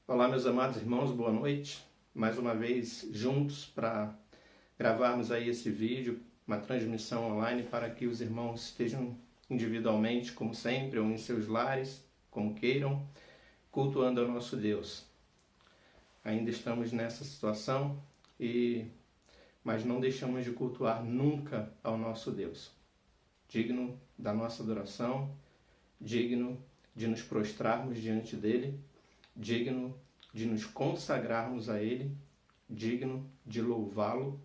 Olá, meus amados irmãos, boa noite. Mais uma vez juntos para gravarmos aí esse vídeo, uma transmissão online para que os irmãos estejam individualmente, como sempre, ou em seus lares, como queiram, cultuando ao nosso Deus. Ainda estamos nessa situação, mas não deixamos de cultuar nunca ao nosso Deus, digno da nossa adoração, digno de nos prostrarmos diante dele, digno de nos consagrarmos a Ele, digno de louvá-lo,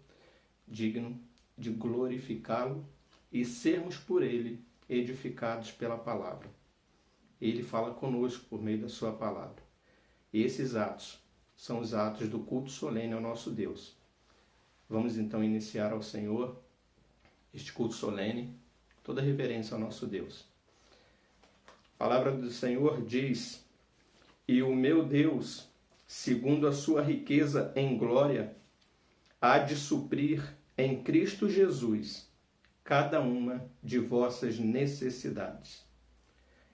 digno de glorificá-lo e sermos por Ele edificados pela palavra. Ele fala conosco por meio da sua palavra. E esses atos são os atos do culto solene ao nosso Deus. Vamos então iniciar ao Senhor este culto solene, toda reverência ao nosso Deus. A palavra do Senhor diz: "E o meu Deus, segundo a sua riqueza em glória, há de suprir em Cristo Jesus cada uma de vossas necessidades.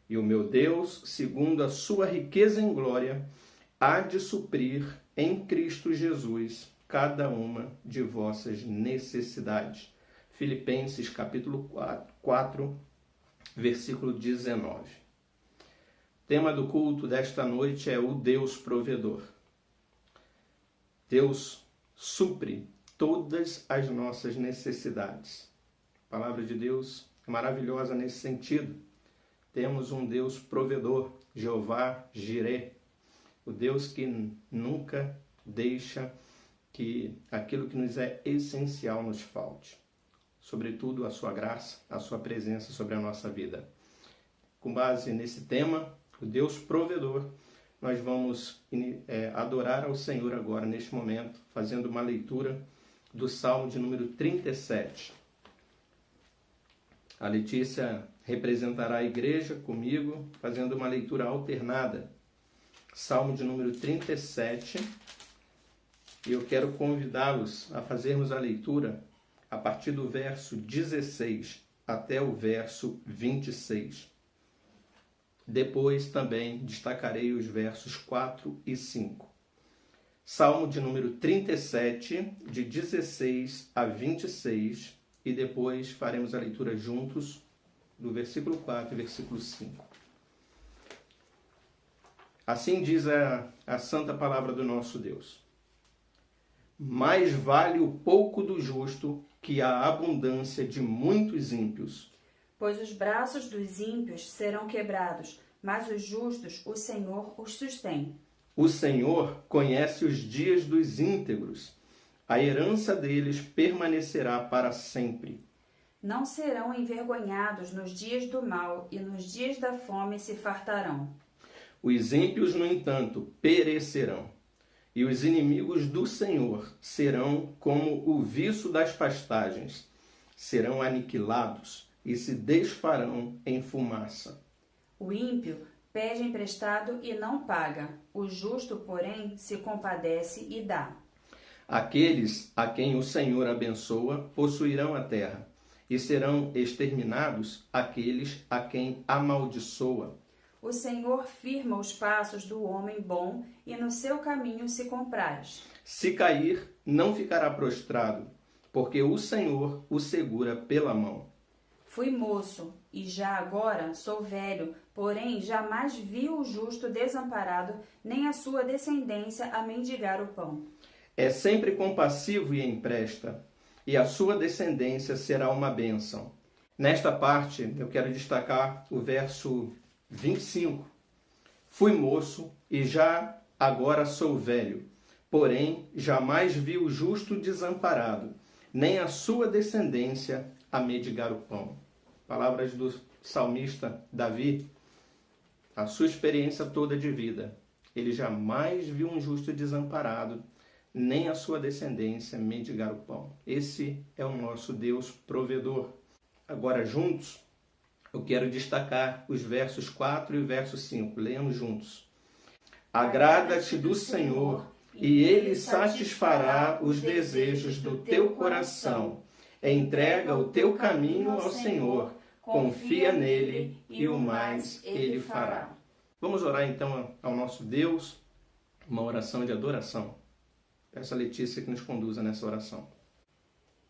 E o meu Deus, segundo a sua riqueza em glória, há de suprir em Cristo Jesus cada uma de vossas necessidades." Filipenses capítulo 4, versículo 19. O tema do culto desta noite é o Deus provedor. Deus supre todas as nossas necessidades. A palavra de Deus é maravilhosa nesse sentido. Temos um Deus provedor, Jeová Jireh, o Deus que nunca deixa que aquilo que nos é essencial nos falte. Sobretudo a sua graça, a sua presença sobre a nossa vida. Com base nesse tema, o Deus provedor, nós vamos adorar ao Senhor agora, neste momento, fazendo uma leitura do Salmo de número 37. A Letícia representará a igreja comigo, fazendo uma leitura alternada. Salmo de número 37. E eu quero convidá-los a fazermos a leitura a partir do verso 16 até o verso 26. Depois também destacarei os versos 4 e 5. Salmo de número 37, de 16 a 26, e depois faremos a leitura juntos do versículo 4 e versículo 5. Assim diz a santa palavra do nosso Deus: "Mais vale o pouco do justo que a abundância de muitos ímpios. Pois os braços dos ímpios serão quebrados, mas os justos o Senhor os sustém. O Senhor conhece os dias dos íntegros, a herança deles permanecerá para sempre. Não serão envergonhados nos dias do mal, e nos dias da fome se fartarão. Os ímpios, no entanto, perecerão, e os inimigos do Senhor serão como o viço das pastagens, serão aniquilados e se desfarão em fumaça. O ímpio pede emprestado e não paga, o justo, porém, se compadece e dá. Aqueles a quem o Senhor abençoa possuirão a terra, e serão exterminados aqueles a quem amaldiçoa. O Senhor firma os passos do homem bom, e no seu caminho se compraz. Se cair, não ficará prostrado, porque o Senhor o segura pela mão. Fui moço, e já agora sou velho, porém jamais vi o justo desamparado, nem a sua descendência a mendigar o pão. É sempre compassivo e empresta, e a sua descendência será uma bênção." Nesta parte, eu quero destacar o verso 25. "Fui moço, e já agora sou velho, porém jamais vi o justo desamparado, nem a sua descendência a mendigar o pão." Palavras do salmista Davi, a sua experiência toda de vida. Ele jamais viu um justo desamparado, nem a sua descendência mendigar o pão. Esse é o nosso Deus provedor. Agora, juntos, eu quero destacar os versos 4 e o verso 5. Leamos juntos. "Agrada-te do Senhor, e Ele satisfará os desejos do teu coração. Entrega o teu caminho ao Senhor, confia nele, e o mais Ele fará." Vamos orar então ao nosso Deus, uma oração de adoração. Peço a Letícia que nos conduza nessa oração.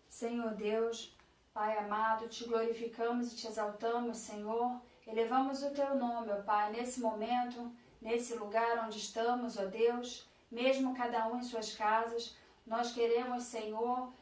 Senhor Deus, Pai amado, te glorificamos e te exaltamos, Senhor. Elevamos o teu nome, ó Pai, nesse momento, nesse lugar onde estamos, ó Deus, mesmo cada um em suas casas. Nós queremos, Senhor,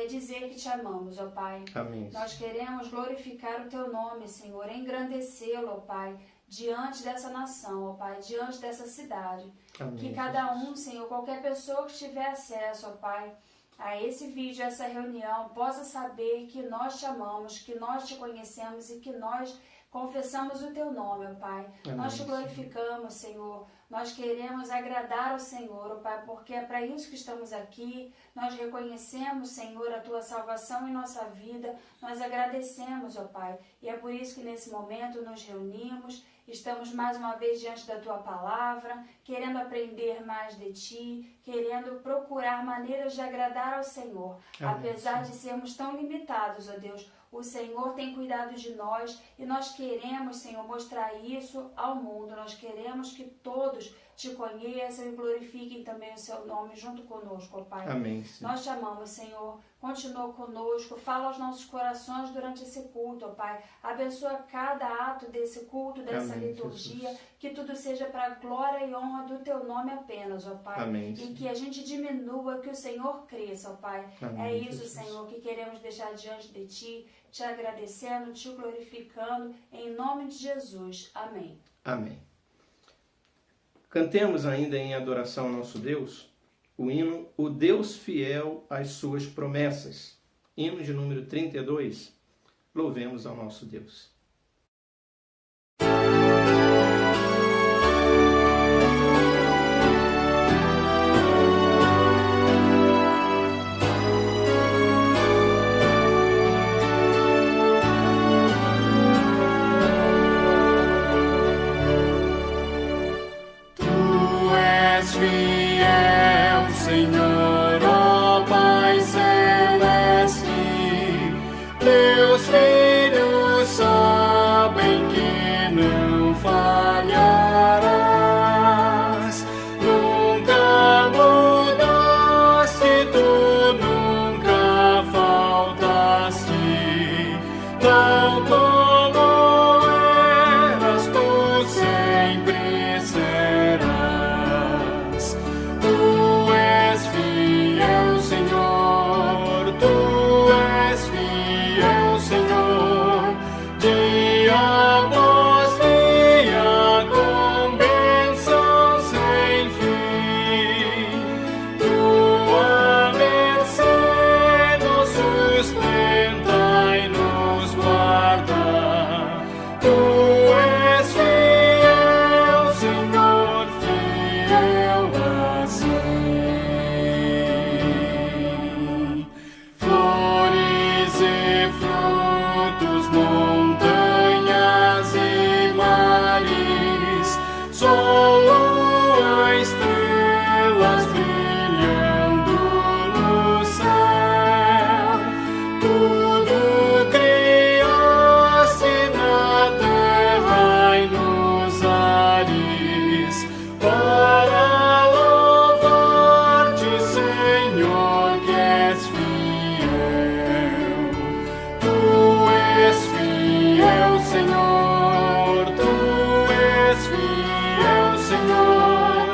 dizer que te amamos, ó Pai. Amém. Nós queremos glorificar o teu nome, Senhor, engrandecê-lo, ó Pai, diante dessa nação, ó Pai, diante dessa cidade. Amém, que cada um, Senhor, qualquer pessoa que tiver acesso, ó Pai, a esse vídeo, a essa reunião, possa saber que nós te amamos, que nós te conhecemos e que nós confessamos o teu nome, ó Pai. Amém, nós te glorificamos, Senhor. Nós queremos agradar ao Senhor, ó Pai, porque é para isso que estamos aqui. Nós reconhecemos, Senhor, a tua salvação em nossa vida. Nós agradecemos, ó Pai. E é por isso que nesse momento nos reunimos. Estamos mais uma vez diante da tua palavra, querendo aprender mais de ti, querendo procurar maneiras de agradar ao Senhor. Amém. Apesar de sermos tão limitados, ó Deus, o Senhor tem cuidado de nós e nós queremos, Senhor, mostrar isso ao mundo. Nós queremos que todos te conheçam e glorifiquem também o seu nome junto conosco, ó Pai. Amém. Sim. Nós te amamos, Senhor. Continua conosco, fala aos nossos corações durante esse culto, ó Pai. Abençoa cada ato desse culto, dessa Amém, liturgia, Jesus. que tudo seja para a glória e honra do teu nome apenas, ó Pai. Amém, E sim. que a gente diminua, que o Senhor cresça, ó Pai. Amém, É isso, Jesus. Senhor, que queremos deixar diante de ti, te agradecendo, te glorificando, em nome de Jesus. Amém. Amém. Cantemos ainda em adoração ao nosso Deus o hino O Deus Fiel às Suas Promessas. Hino de número 32. Louvemos ao nosso Deus. Fiel, Senhor, ó Pai Celeste, teus filhos sabem que não falharás. Nunca mudaste, tu nunca faltaste, tal como eras, tu sempre serás. Tu és fiel, Senhor, tu és fiel, Senhor, dia após dia, com bênção sem fim. Tua mercê nos sustenta e nos guarda. Tu és fiel, Senhor, fiel assim. Flores e frutos, montanhas e mares, sol, lua, estrelas brilhando no céu. Tudo criaste na terra e nos ares, para louvar-te, Senhor, que és fiel. Tu és fiel, Senhor, tu és fiel, Senhor,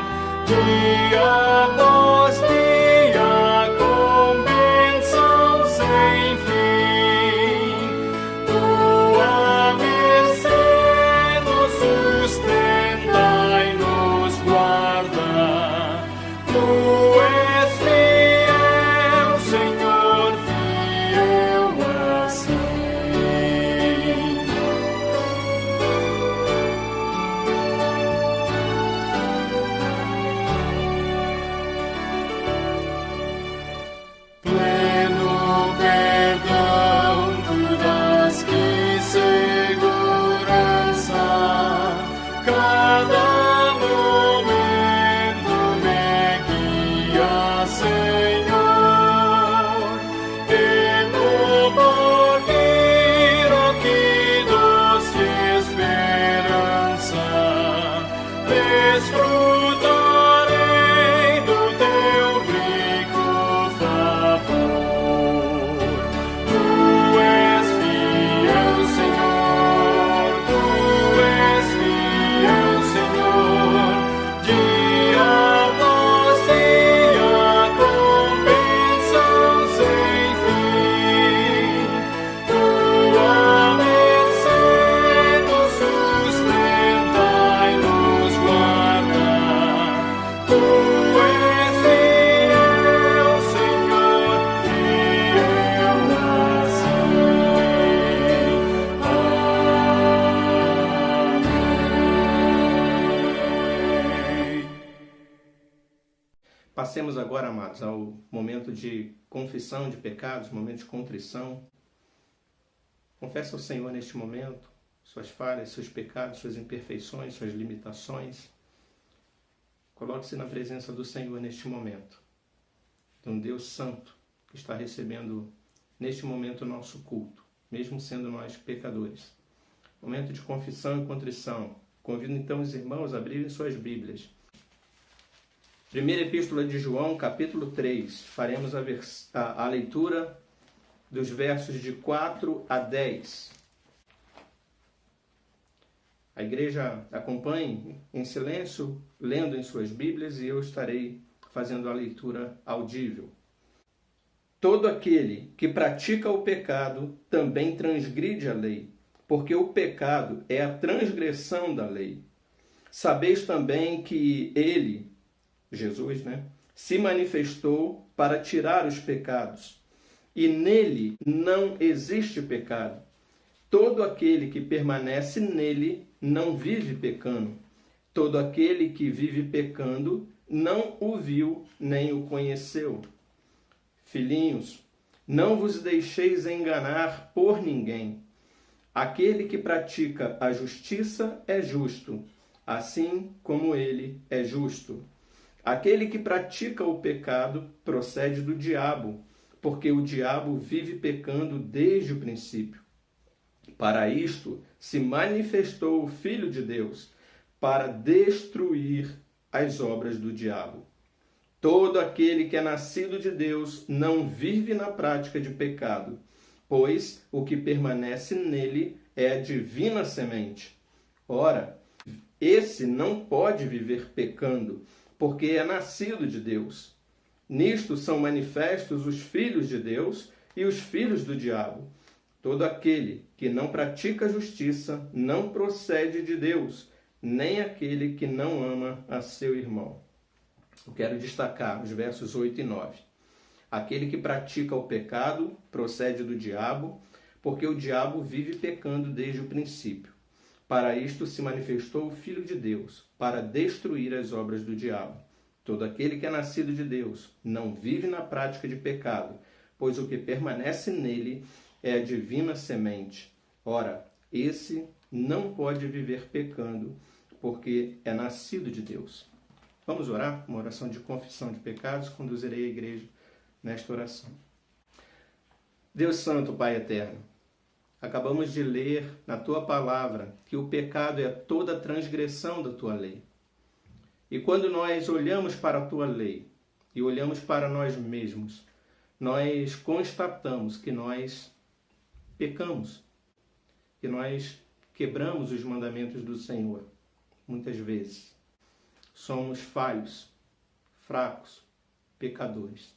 dia após dia, com bênção sem fim. Tua mercê nos sustenta e nos guarda. Tu és fiel, Senhor, fiel assim. Pleno perdão, tu dás que segurança, cada momento me guia, Senhor, e no porvir, oh, que doce esperança, desfrutarei Passemos agora, amados, ao momento de confissão de pecados, momento de contrição. Confesse ao Senhor neste momento suas falhas, seus pecados, suas imperfeições, suas limitações. Coloque-se na presença do Senhor neste momento, de um Deus santo que está recebendo neste momento o nosso culto, mesmo sendo nós pecadores. Momento de confissão e contrição. Convido então os irmãos a abrirem suas Bíblias. Primeira Epístola de João, capítulo 3. Faremos a leitura dos versos de 4 a 10. A igreja acompanhe em silêncio, lendo em suas Bíblias, e eu estarei fazendo a leitura audível. Todo aquele que pratica o pecado também transgride a lei, porque o pecado é a transgressão da lei. Sabeis também que ele, Jesus, se manifestou para tirar os pecados, e nele não existe pecado. Todo aquele que permanece nele não vive pecando. Todo aquele que vive pecando não o viu nem o conheceu. Filhinhos, não vos deixeis enganar por ninguém. Aquele que pratica a justiça é justo, assim como ele é justo. Aquele que pratica o pecado procede do diabo, porque o diabo vive pecando desde o princípio. Para isto se manifestou o Filho de Deus, para destruir as obras do diabo. Todo aquele que é nascido de Deus não vive na prática de pecado, pois o que permanece nele é a divina semente. Ora, esse não pode viver pecando, porque é nascido de Deus. Nisto são manifestos os filhos de Deus e os filhos do diabo. Todo aquele que não pratica a justiça não procede de Deus, nem aquele que não ama a seu irmão. Eu quero destacar os versos 8 e 9. Aquele que pratica o pecado procede do diabo, porque o diabo vive pecando desde o princípio. Para isto se manifestou o Filho de Deus, para destruir as obras do diabo. Todo aquele que é nascido de Deus não vive na prática de pecado, pois o que permanece nele é a divina semente. Ora, esse não pode viver pecando, porque é nascido de Deus. Vamos orar? Uma oração de confissão de pecados. Conduzirei a igreja nesta oração. Deus Santo, Pai Eterno, acabamos de ler na Tua Palavra que o pecado é toda a transgressão da Tua lei. E quando nós olhamos para a Tua lei e olhamos para nós mesmos, nós constatamos que nós pecamos, que nós quebramos os mandamentos do Senhor, muitas vezes. Somos falhos, fracos, pecadores.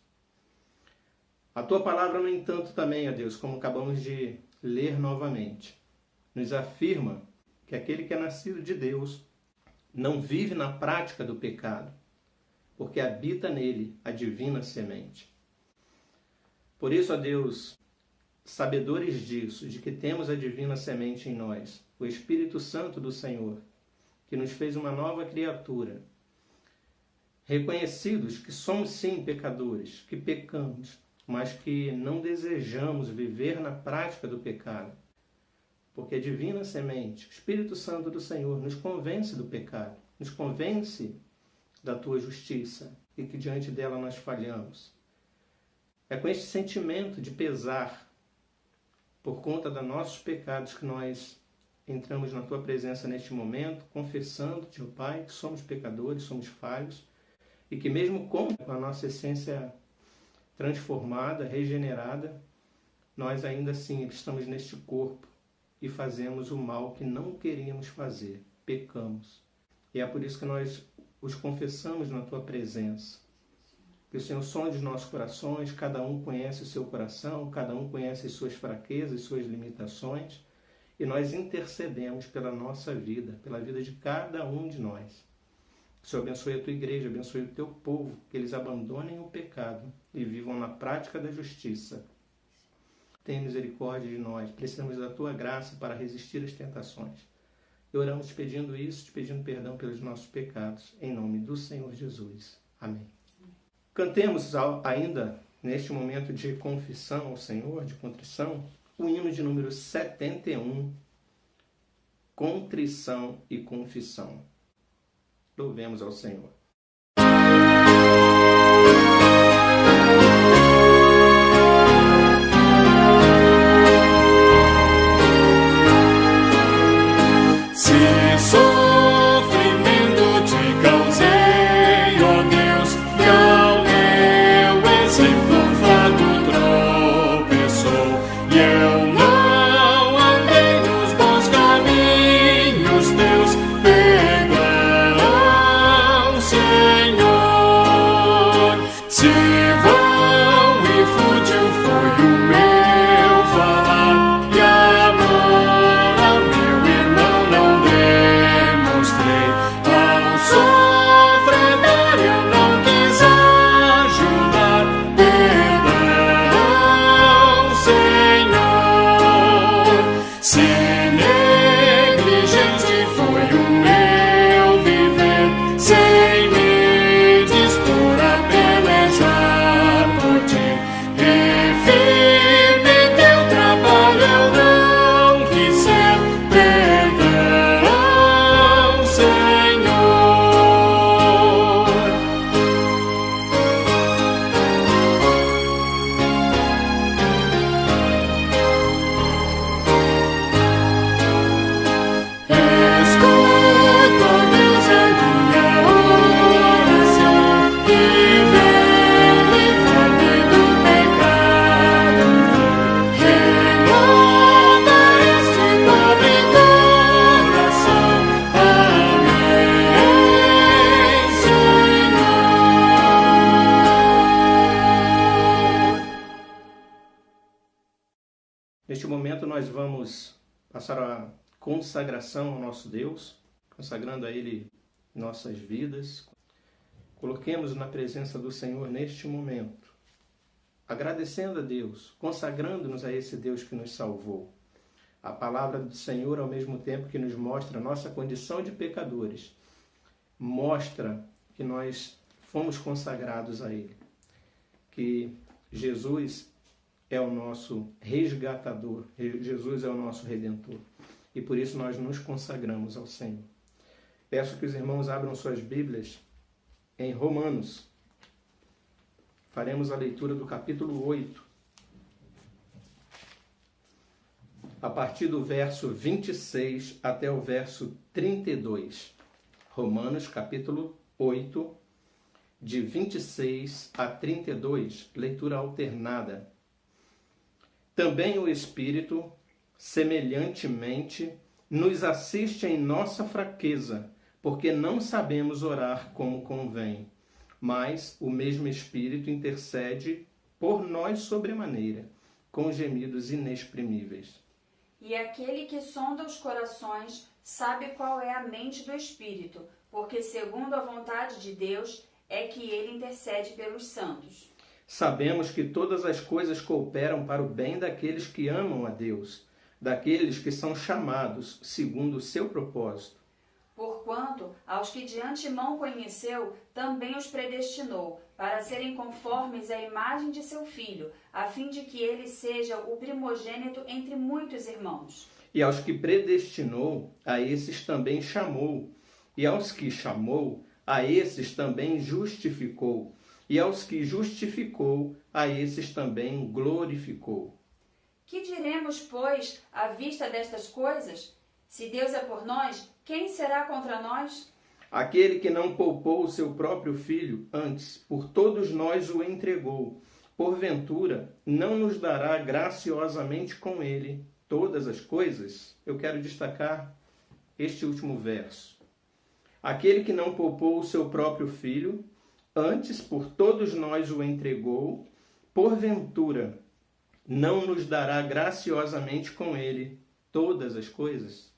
A Tua Palavra, no entanto, também, ó Deus, como acabamos de ler novamente, nos afirma que aquele que é nascido de Deus não vive na prática do pecado, porque habita nele a divina semente. Por isso, ó Deus, sabedores disso, de que temos a divina semente em nós, o Espírito Santo do Senhor, que nos fez uma nova criatura, reconhecidos que somos sim pecadores, que pecamos, mas que não desejamos viver na prática do pecado, porque a divina semente, o Espírito Santo do Senhor, nos convence do pecado, nos convence da Tua justiça e que diante dela nós falhamos. É com este sentimento de pesar por conta dos nossos pecados que nós entramos na Tua presença neste momento, confessando, Teu Pai, que somos pecadores, somos falhos, e que mesmo com a nossa essência transformada, regenerada, nós ainda assim estamos neste corpo e fazemos o mal que não queríamos fazer, pecamos. E é por isso que nós os confessamos na Tua presença. Que o Senhor sonde os nossos corações, cada um conhece o seu coração, cada um conhece as suas fraquezas, suas limitações, e nós intercedemos pela nossa vida, pela vida de cada um de nós. O Senhor abençoe a Tua igreja, abençoe o Teu povo, que eles abandonem o pecado e vivam na prática da justiça. Tenha misericórdia de nós, precisamos da Tua graça para resistir às tentações. E oramos te pedindo isso, te pedindo perdão pelos nossos pecados, em nome do Senhor Jesus. Amém. Cantemos ainda, neste momento de confissão ao Senhor, de contrição, o hino de número 71, Contrição e Confissão. Louvemos ao Senhor. Neste momento nós vamos passar a consagração ao nosso Deus, consagrando a Ele nossas vidas. Coloquemos na presença do Senhor neste momento, agradecendo a Deus, consagrando-nos a esse Deus que nos salvou. A palavra do Senhor, ao mesmo tempo que nos mostra a nossa condição de pecadores, mostra que nós fomos consagrados a Ele, que Jesus é o nosso resgatador, Jesus é o nosso redentor. E por isso nós nos consagramos ao Senhor. Peço que os irmãos abram suas Bíblias em Romanos. Faremos a leitura do capítulo 8. A partir do verso 26 até o verso 32. Romanos, capítulo 8, de 26 a 32, leitura alternada. Também o Espírito, semelhantemente, nos assiste em nossa fraqueza, porque não sabemos orar como convém. Mas o mesmo Espírito intercede por nós sobremaneira, com gemidos inexprimíveis. E aquele que sonda os corações sabe qual é a mente do Espírito, porque segundo a vontade de Deus é que ele intercede pelos santos. Sabemos que todas as coisas cooperam para o bem daqueles que amam a Deus, daqueles que são chamados segundo o seu propósito. Porquanto, aos que de antemão conheceu, também os predestinou, para serem conformes à imagem de seu Filho, a fim de que ele seja o primogênito entre muitos irmãos. E aos que predestinou, a esses também chamou. E aos que chamou, a esses também justificou. E aos que justificou, a esses também glorificou. Que diremos, pois, à vista destas coisas? Se Deus é por nós, quem será contra nós? Aquele que não poupou o seu próprio Filho, antes, por todos nós o entregou, porventura, não nos dará graciosamente com ele todas as coisas? Eu quero destacar este último verso. Aquele que não poupou o seu próprio Filho, antes, por todos nós o entregou, porventura, não nos dará graciosamente com ele todas as coisas?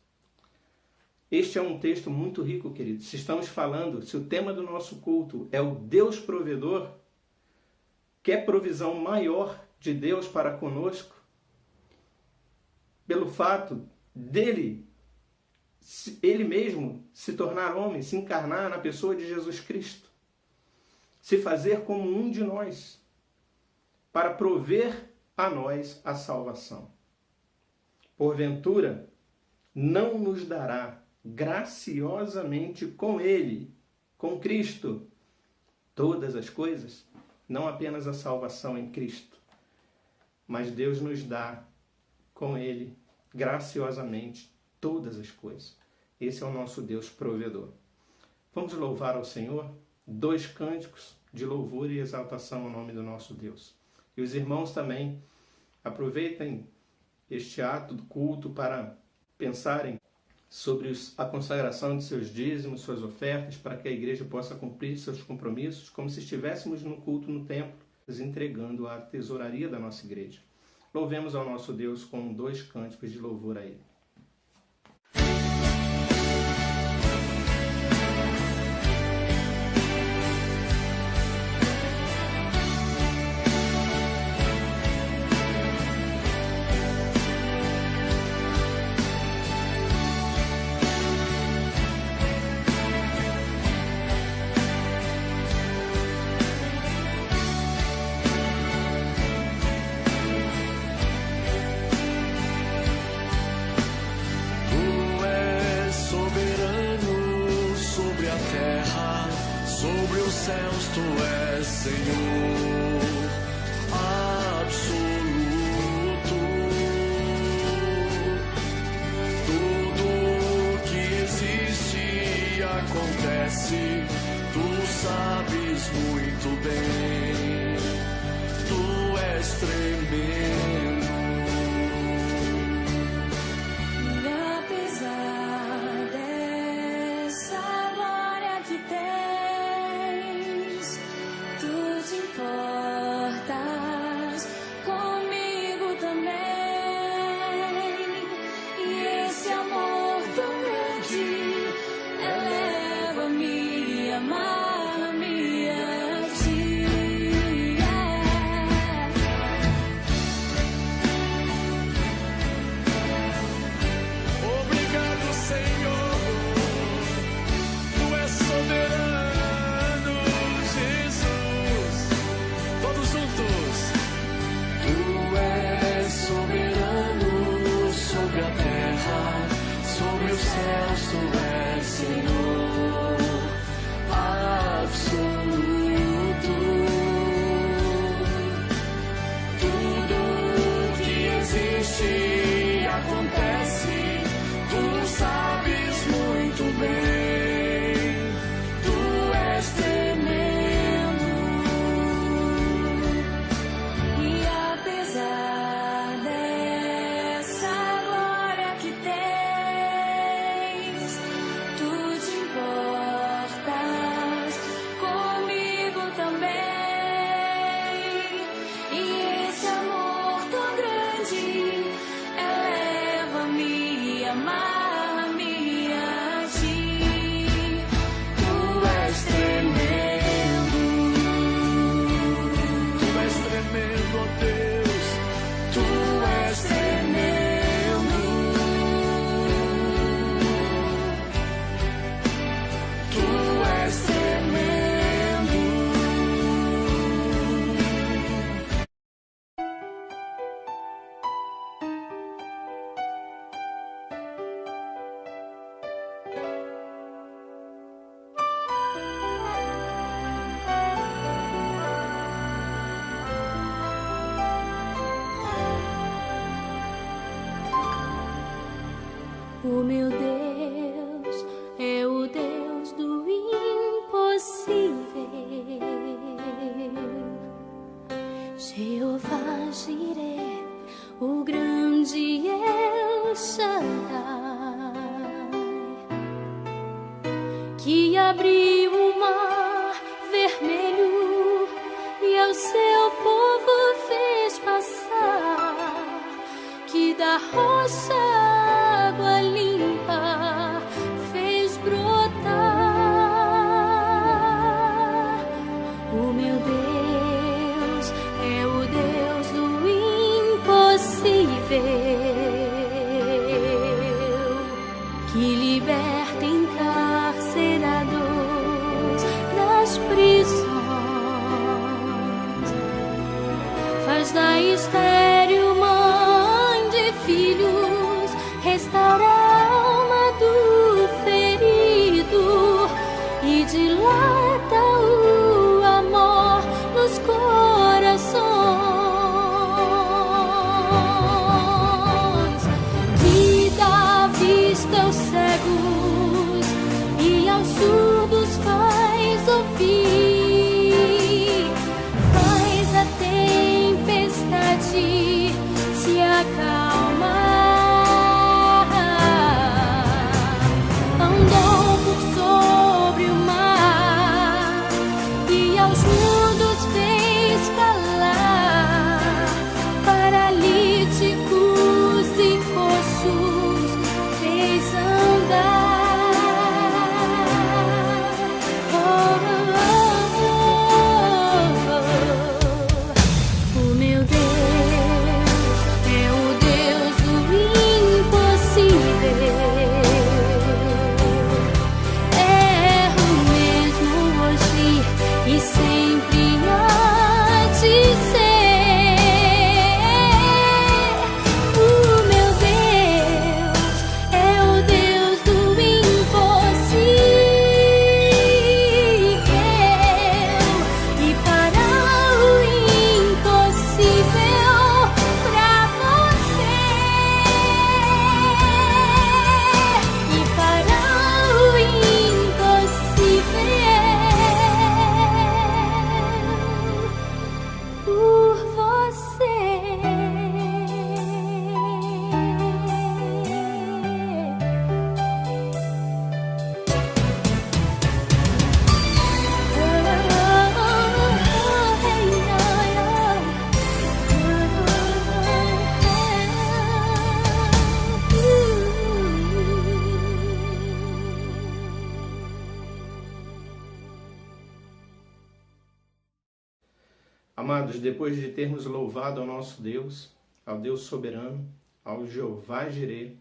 Este é um texto muito rico, queridos. Se estamos falando, se o tema do nosso culto é o Deus provedor, quer provisão maior de Deus para conosco? Pelo fato dele, ele mesmo se tornar homem, se encarnar na pessoa de Jesus Cristo. se fazer como um de nós, para prover a nós a salvação. Porventura, não nos dará graciosamente com Ele, com Cristo, todas as coisas? Não apenas a salvação em Cristo, mas Deus nos dá com Ele, graciosamente, todas as coisas. Esse é o nosso Deus provedor. Vamos louvar ao Senhor? 2 cânticos de louvor e exaltação ao nome do nosso Deus. E os irmãos também aproveitem este ato do culto para pensarem sobre a consagração de seus dízimos, suas ofertas, para que a igreja possa cumprir seus compromissos, como se estivéssemos no culto no templo, entregando a tesouraria da nossa igreja. Louvemos ao nosso Deus com 2 cânticos de louvor a Ele. Sobre os céus tu és Senhor absoluto. Tudo que existe e acontece, tu sabes muito bem. Tu és tremendo. O meu Deus é o Deus do impossível. Jeová Jireh, o grande El Shaddai, que abriu o mar vermelho e ao seu povo fez passar, que da rocha água limpa fez brotar. O meu Deus é o Deus do impossível, que liberta encarcerados das prisões. dilata o amor nos corações, que dá vista aos cegos e aos surdos faz ouvir, faz a tempestade se acalmar. Andou por sobre o mar e aos mudos fez falar, paralíticos e coxos fez andar. Oh, oh, oh, oh. O meu Deus é o Deus do impossível. É o mesmo hoje e sempre há de ser. O meu Deus é o Deus do impossível e fará o impossível pra você. E fará o impossível por você. Amados, depois de termos louvado ao nosso Deus, ao Deus soberano, ao Jeová Jireh,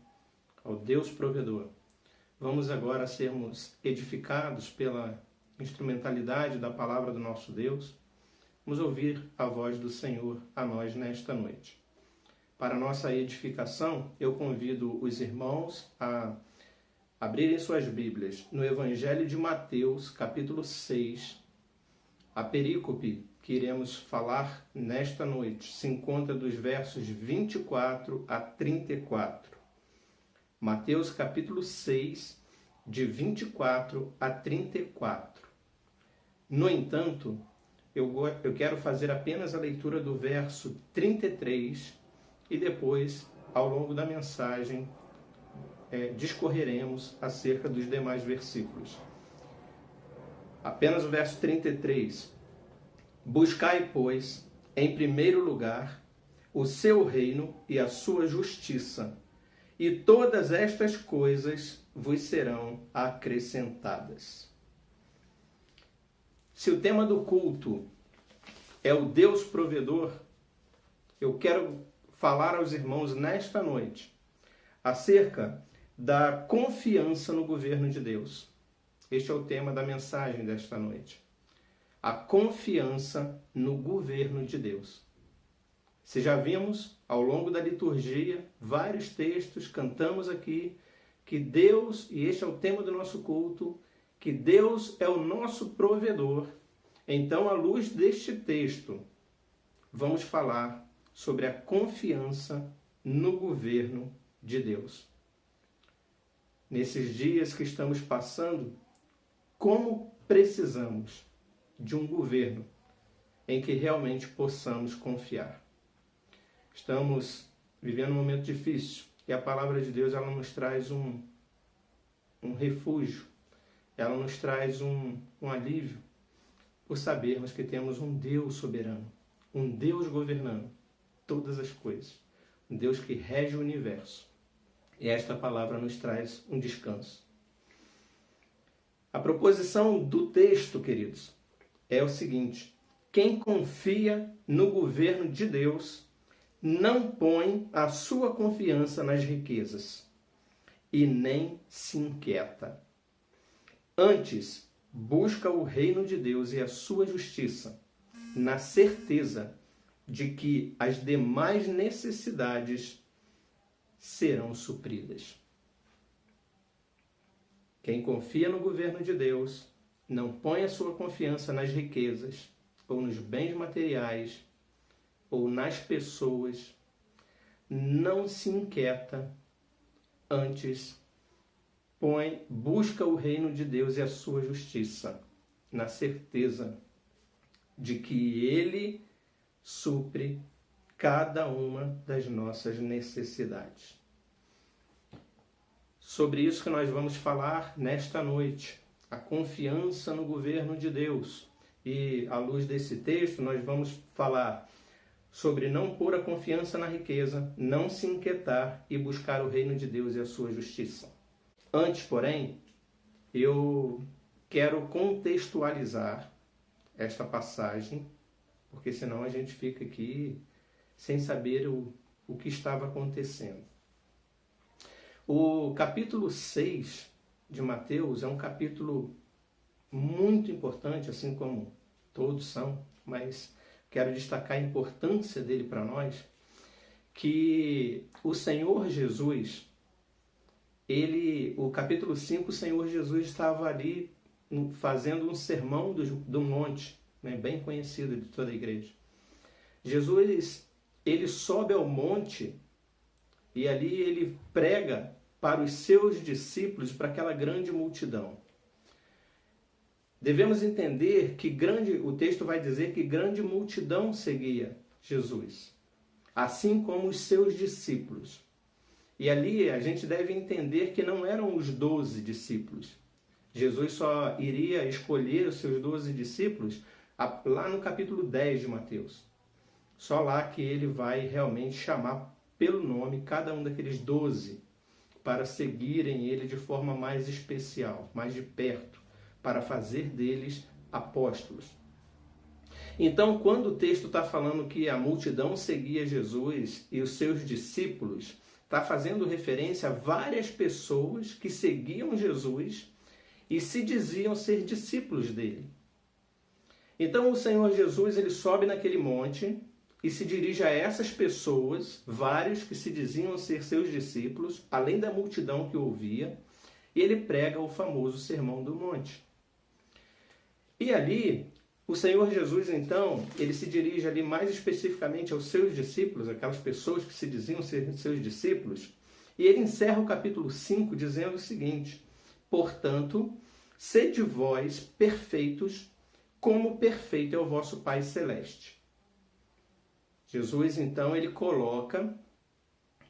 ao Deus provedor, vamos agora sermos edificados pela instrumentalidade da palavra do nosso Deus. Vamos ouvir a voz do Senhor a nós nesta noite. Para nossa edificação, eu convido os irmãos a abrirem suas Bíblias no Evangelho de Mateus, capítulo 6. A perícope que iremos falar nesta noite se encontra dos versos 24 a 34. Mateus capítulo 6, de 24 a 34. No entanto, eu quero fazer apenas a leitura do verso 33 e depois, ao longo da mensagem, discorreremos acerca dos demais versículos. Apenas o verso 33. Buscai, pois, em primeiro lugar, o seu reino e a sua justiça, e todas estas coisas vos serão acrescentadas. Se o tema do culto é o Deus provedor, eu quero falar aos irmãos nesta noite acerca da confiança no governo de Deus. Este é o tema da mensagem desta noite. A confiança no governo de Deus. Se já vimos ao longo da liturgia vários textos, cantamos aqui que Deus, e este é o tema do nosso culto, que Deus é o nosso provedor. Então, à luz deste texto, vamos falar sobre a confiança no governo de Deus. Nesses dias que estamos passando, como precisamos de um governo em que realmente possamos confiar. Estamos vivendo um momento difícil e a palavra de Deus ela nos traz um refúgio, ela nos traz um alívio por sabermos que temos um Deus soberano, um Deus governando todas as coisas, um Deus que rege o universo. E esta palavra nos traz um descanso. A proposição do texto, queridos, é o seguinte: quem confia no governo de Deus não põe a sua confiança nas riquezas e nem se inquieta. Antes, busca o reino de Deus e a sua justiça, na certeza de que as demais necessidades serão supridas. Quem confia no governo de Deus não põe a sua confiança nas riquezas, ou nos bens materiais, ou nas pessoas, não se inquieta, antes busca o reino de Deus e a sua justiça, na certeza de que Ele supre cada uma das nossas necessidades. Sobre isso que nós vamos falar nesta noite, a confiança no governo de Deus. E, à luz desse texto, nós vamos falar sobre não pôr a confiança na riqueza, não se inquietar e buscar o reino de Deus e a sua justiça. Antes, porém, eu quero contextualizar esta passagem, porque senão a gente fica aqui sem saber o que estava acontecendo. O capítulo 6 de Mateus é um capítulo muito importante, assim como todos são, mas quero destacar a importância dele para nós, que o Senhor Jesus, o capítulo 5, o Senhor Jesus estava ali fazendo um sermão do monte, né, bem conhecido de toda a igreja. Jesus, ele sobe ao monte e ali ele prega para os seus discípulos, para aquela grande multidão. Devemos entender que o texto vai dizer que grande multidão seguia Jesus, assim como os seus discípulos. E ali a gente deve entender que não eram os 12 discípulos. Jesus só iria escolher os seus 12 discípulos lá no capítulo 10 de Mateus. Só lá que ele vai realmente chamar pelo nome cada um daqueles 12 para seguirem ele de forma mais especial, mais de perto, para fazer deles apóstolos. Então, quando o texto está falando que a multidão seguia Jesus e os seus discípulos, está fazendo referência a várias pessoas que seguiam Jesus e se diziam ser discípulos dele. Então o Senhor Jesus, ele sobe naquele monte e se dirige a essas pessoas, vários que se diziam ser seus discípulos, além da multidão que o ouvia, e ele prega o famoso Sermão do Monte. E ali, o Senhor Jesus, então, ele se dirige ali mais especificamente aos seus discípulos, aquelas pessoas que se diziam ser seus discípulos, e ele encerra o capítulo 5 dizendo o seguinte: portanto, sede vós perfeitos, como perfeito é o vosso Pai Celeste. Jesus, então, ele coloca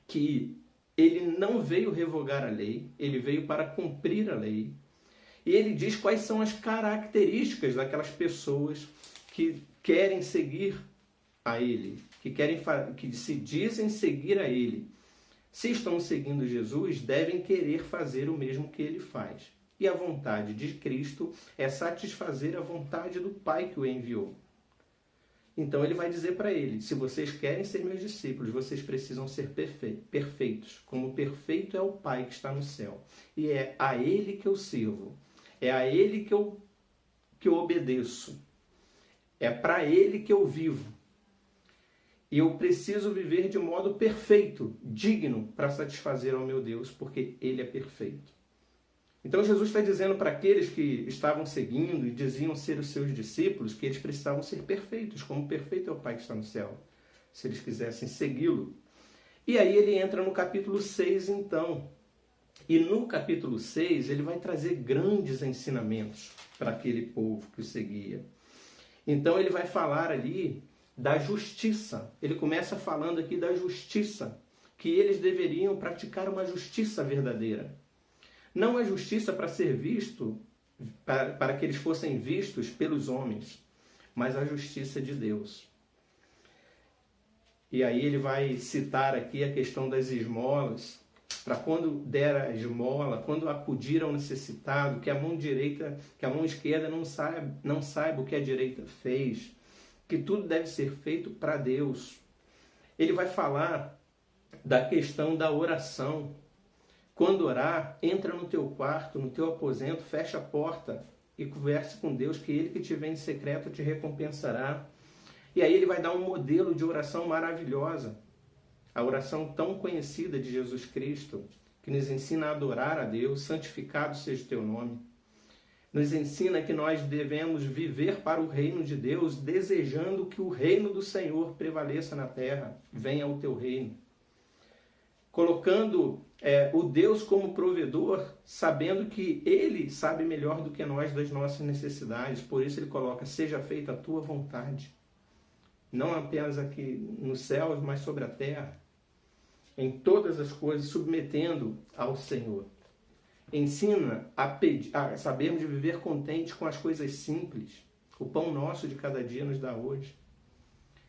que ele não veio revogar a lei, ele veio para cumprir a lei. E ele diz quais são as características daquelas pessoas que querem seguir a ele, que se dizem seguir a ele. Se estão seguindo Jesus, devem querer fazer o mesmo que ele faz. E a vontade de Cristo é satisfazer a vontade do Pai que o enviou. Então ele vai dizer para ele: se vocês querem ser meus discípulos, vocês precisam ser perfeitos, como perfeito é o Pai que está no céu. E é a ele que eu sirvo. É a ele que eu obedeço. É para ele que eu vivo. E eu preciso viver de modo perfeito, digno, para satisfazer ao meu Deus, porque ele é perfeito. Então Jesus está dizendo para aqueles que estavam seguindo e diziam ser os seus discípulos que eles precisavam ser perfeitos, como perfeito é o Pai que está no céu, se eles quisessem segui-lo. E aí ele entra no capítulo 6, então. E no capítulo 6 ele vai trazer grandes ensinamentos para aquele povo que o seguia. Então ele vai falar ali da justiça. Ele começa falando aqui da justiça, que eles deveriam praticar uma justiça verdadeira. Não a justiça para ser visto, para que eles fossem vistos pelos homens, mas a justiça de Deus. E aí ele vai citar aqui a questão das esmolas, para quando der a esmola, quando acudir ao necessitado, que a mão esquerda não saiba o que a direita fez, que tudo deve ser feito para Deus. Ele vai falar da questão da oração. Quando orar, entra no teu quarto, no teu aposento, fecha a porta e converse com Deus, que ele que te vê em secreto te recompensará. E aí ele vai dar um modelo de oração maravilhosa. A oração tão conhecida de Jesus Cristo, que nos ensina a adorar a Deus: santificado seja o teu nome. Nos ensina que nós devemos viver para o reino de Deus, desejando que o reino do Senhor prevaleça na terra. Venha o teu reino. Colocando o Deus como provedor, sabendo que Ele sabe melhor do que nós das nossas necessidades. Por isso Ele coloca, seja feita a tua vontade. Não apenas aqui nos céus, mas sobre a terra. Em todas as coisas, submetendo ao Senhor. Ensina a sabermos de viver contente com as coisas simples. O pão nosso de cada dia nos dá hoje.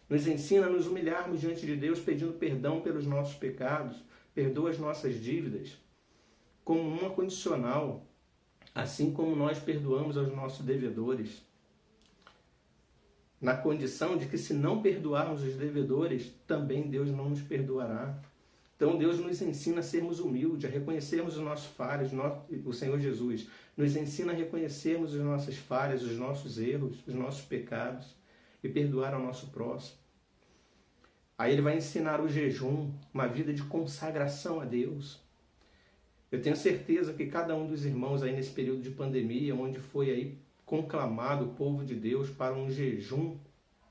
Nos ensina a nos humilharmos diante de Deus, pedindo perdão pelos nossos pecados. Perdoa as nossas dívidas, como uma condicional, assim como nós perdoamos aos nossos devedores. Na condição de que, se não perdoarmos os devedores, também Deus não nos perdoará. Então Deus nos ensina a sermos humildes, a reconhecermos os nossos falhas. O Senhor Jesus nos ensina a reconhecermos as nossas falhas, os nossos erros, os nossos pecados e perdoar ao nosso próximo. Aí Ele vai ensinar o jejum, uma vida de consagração a Deus. Eu tenho certeza que cada um dos irmãos aí nesse período de pandemia, onde foi aí conclamado o povo de Deus para um jejum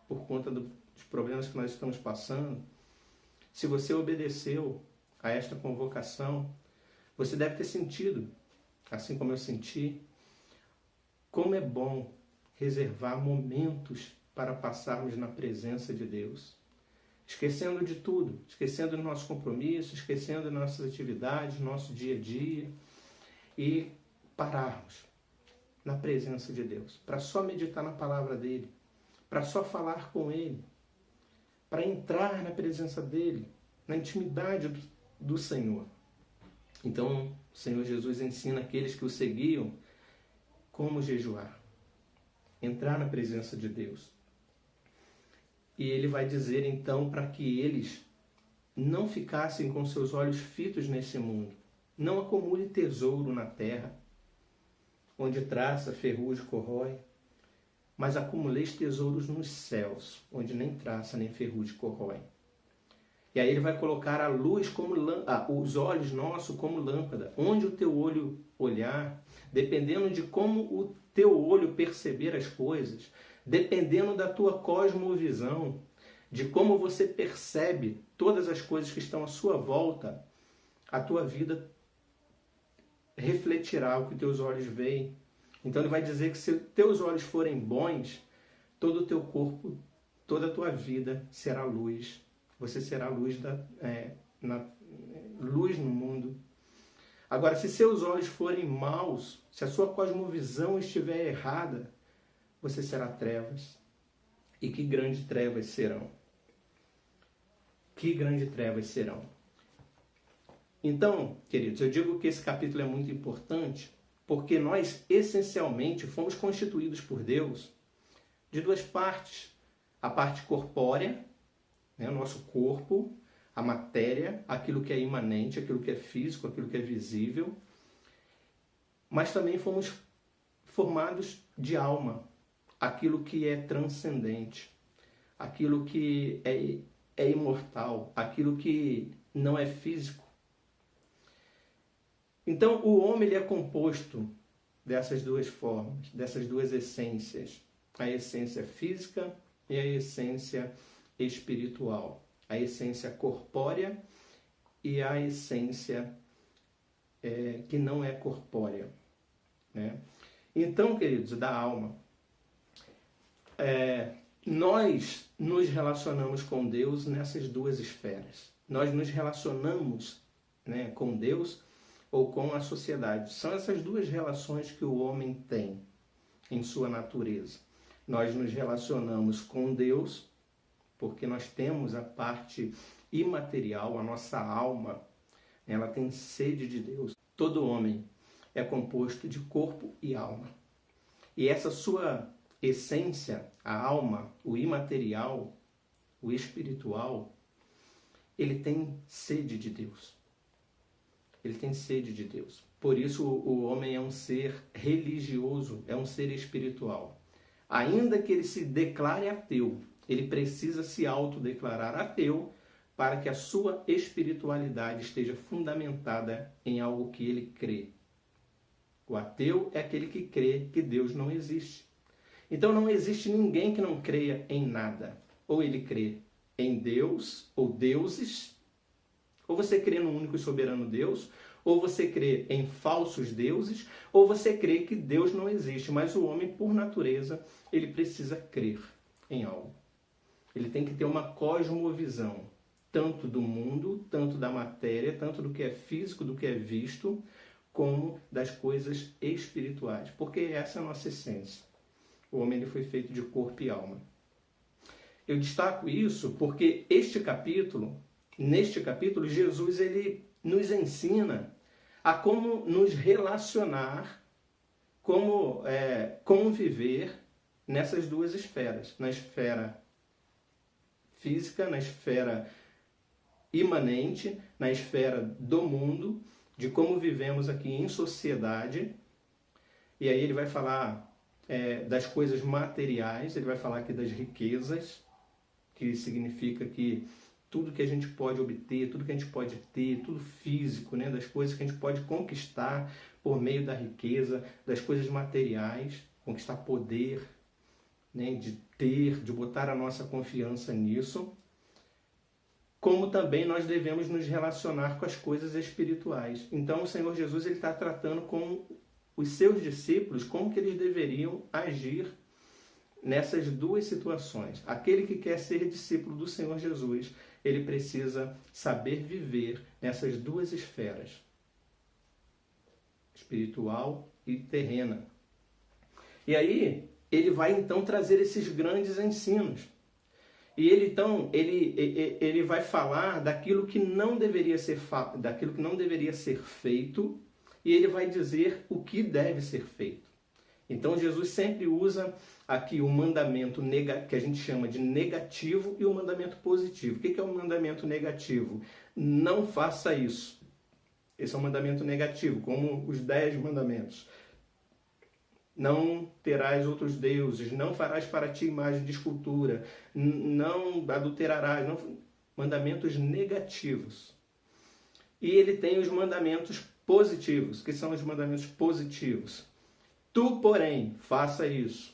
por conta dos problemas que nós estamos passando, se você obedeceu a esta convocação, você deve ter sentido, assim como eu senti, como é bom reservar momentos para passarmos na presença de Deus. Esquecendo de tudo, esquecendo dos nossos compromissos, esquecendo das nossas atividades, nosso dia a dia, e pararmos na presença de Deus, para só meditar na palavra dEle, para só falar com Ele, para entrar na presença dEle, na intimidade do Senhor. Então, o Senhor Jesus ensina aqueles que o seguiam como jejuar, entrar na presença de Deus. E Ele vai dizer então para que eles não ficassem com seus olhos fitos nesse mundo. Não acumule tesouro na terra, onde traça, ferrugem, corrói, mas acumuleis tesouros nos céus, onde nem traça, nem ferrugem, corrói. E aí Ele vai colocar a luz como os olhos nossos como lâmpada. Onde o teu olho olhar, dependendo de como o teu olho perceber as coisas, dependendo da tua cosmovisão, de como você percebe todas as coisas que estão à sua volta, a tua vida refletirá o que teus olhos veem. Então Ele vai dizer que se teus olhos forem bons, todo o teu corpo, toda a tua vida será luz. Você será luz, luz no mundo. Agora, se seus olhos forem maus, se a sua cosmovisão estiver errada, você será trevas. E que grandes trevas serão. Que grandes trevas serão. Então, queridos, eu digo que esse capítulo é muito importante porque nós, essencialmente, fomos constituídos por Deus de duas partes. A parte corpórea, né, o nosso corpo, a matéria, aquilo que é imanente, aquilo que é físico, aquilo que é visível. Mas também fomos formados de alma, aquilo que é transcendente, aquilo que é imortal, aquilo que não é físico. Então, o homem ele é composto dessas duas formas, dessas duas essências. A essência física e a essência espiritual. A essência corpórea e a essência que não é corpórea. Né? Então, queridos, da alma, nós nos relacionamos com Deus nessas duas esferas. Nós nos relacionamos, né, com Deus ou com a sociedade. São essas duas relações que o homem tem em sua natureza. Nós nos relacionamos com Deus porque nós temos a parte imaterial, a nossa alma, ela tem sede de Deus. Todo homem é composto de corpo e alma. E essa sua essência, a alma, o imaterial, o espiritual, ele tem sede de Deus. Ele tem sede de Deus. Por isso o homem é um ser religioso, é um ser espiritual. Ainda que ele se declare ateu, ele precisa se autodeclarar ateu para que a sua espiritualidade esteja fundamentada em algo que ele crê. O ateu é aquele que crê que Deus não existe. Então não existe ninguém que não creia em nada. Ou ele crê em Deus ou deuses, ou você crê no único e soberano Deus, ou você crê em falsos deuses, ou você crê que Deus não existe. Mas o homem, por natureza, ele precisa crer em algo. Ele tem que ter uma cosmovisão, tanto do mundo, tanto da matéria, tanto do que é físico, do que é visto, como das coisas espirituais. Porque essa é a nossa essência. O homem ele foi feito de corpo e alma. Eu destaco isso porque neste capítulo, Jesus ele nos ensina a como nos relacionar, como conviver nessas duas esferas. Na esfera física, na esfera imanente, na esfera do mundo, de como vivemos aqui em sociedade. E aí ele vai falar das coisas materiais, ele vai falar aqui das riquezas, que significa que tudo que a gente pode obter, tudo que a gente pode ter, tudo físico, né, das coisas que a gente pode conquistar por meio da riqueza, das coisas materiais, conquistar poder, né, de botar a nossa confiança nisso, como também nós devemos nos relacionar com as coisas espirituais. Então o Senhor Jesus ele está tratando com os seus discípulos como que eles deveriam agir nessas duas situações. Aquele que quer ser discípulo do Senhor Jesus, ele precisa saber viver nessas duas esferas, espiritual e terrena. E aí, ele vai então trazer esses grandes ensinos. E ele vai falar daquilo que não deveria ser feito, e ele vai dizer o que deve ser feito. Então Jesus sempre usa aqui o mandamento que a gente chama de negativo e o mandamento positivo. O que é o mandamento negativo? Não faça isso. Esse é um mandamento negativo, como os 10 mandamentos. Não terás outros deuses, não farás para ti imagem de escultura, não adulterarás. Mandamentos negativos. E ele tem os mandamentos positivos. Que são os mandamentos positivos? Tu, porém, faça isso.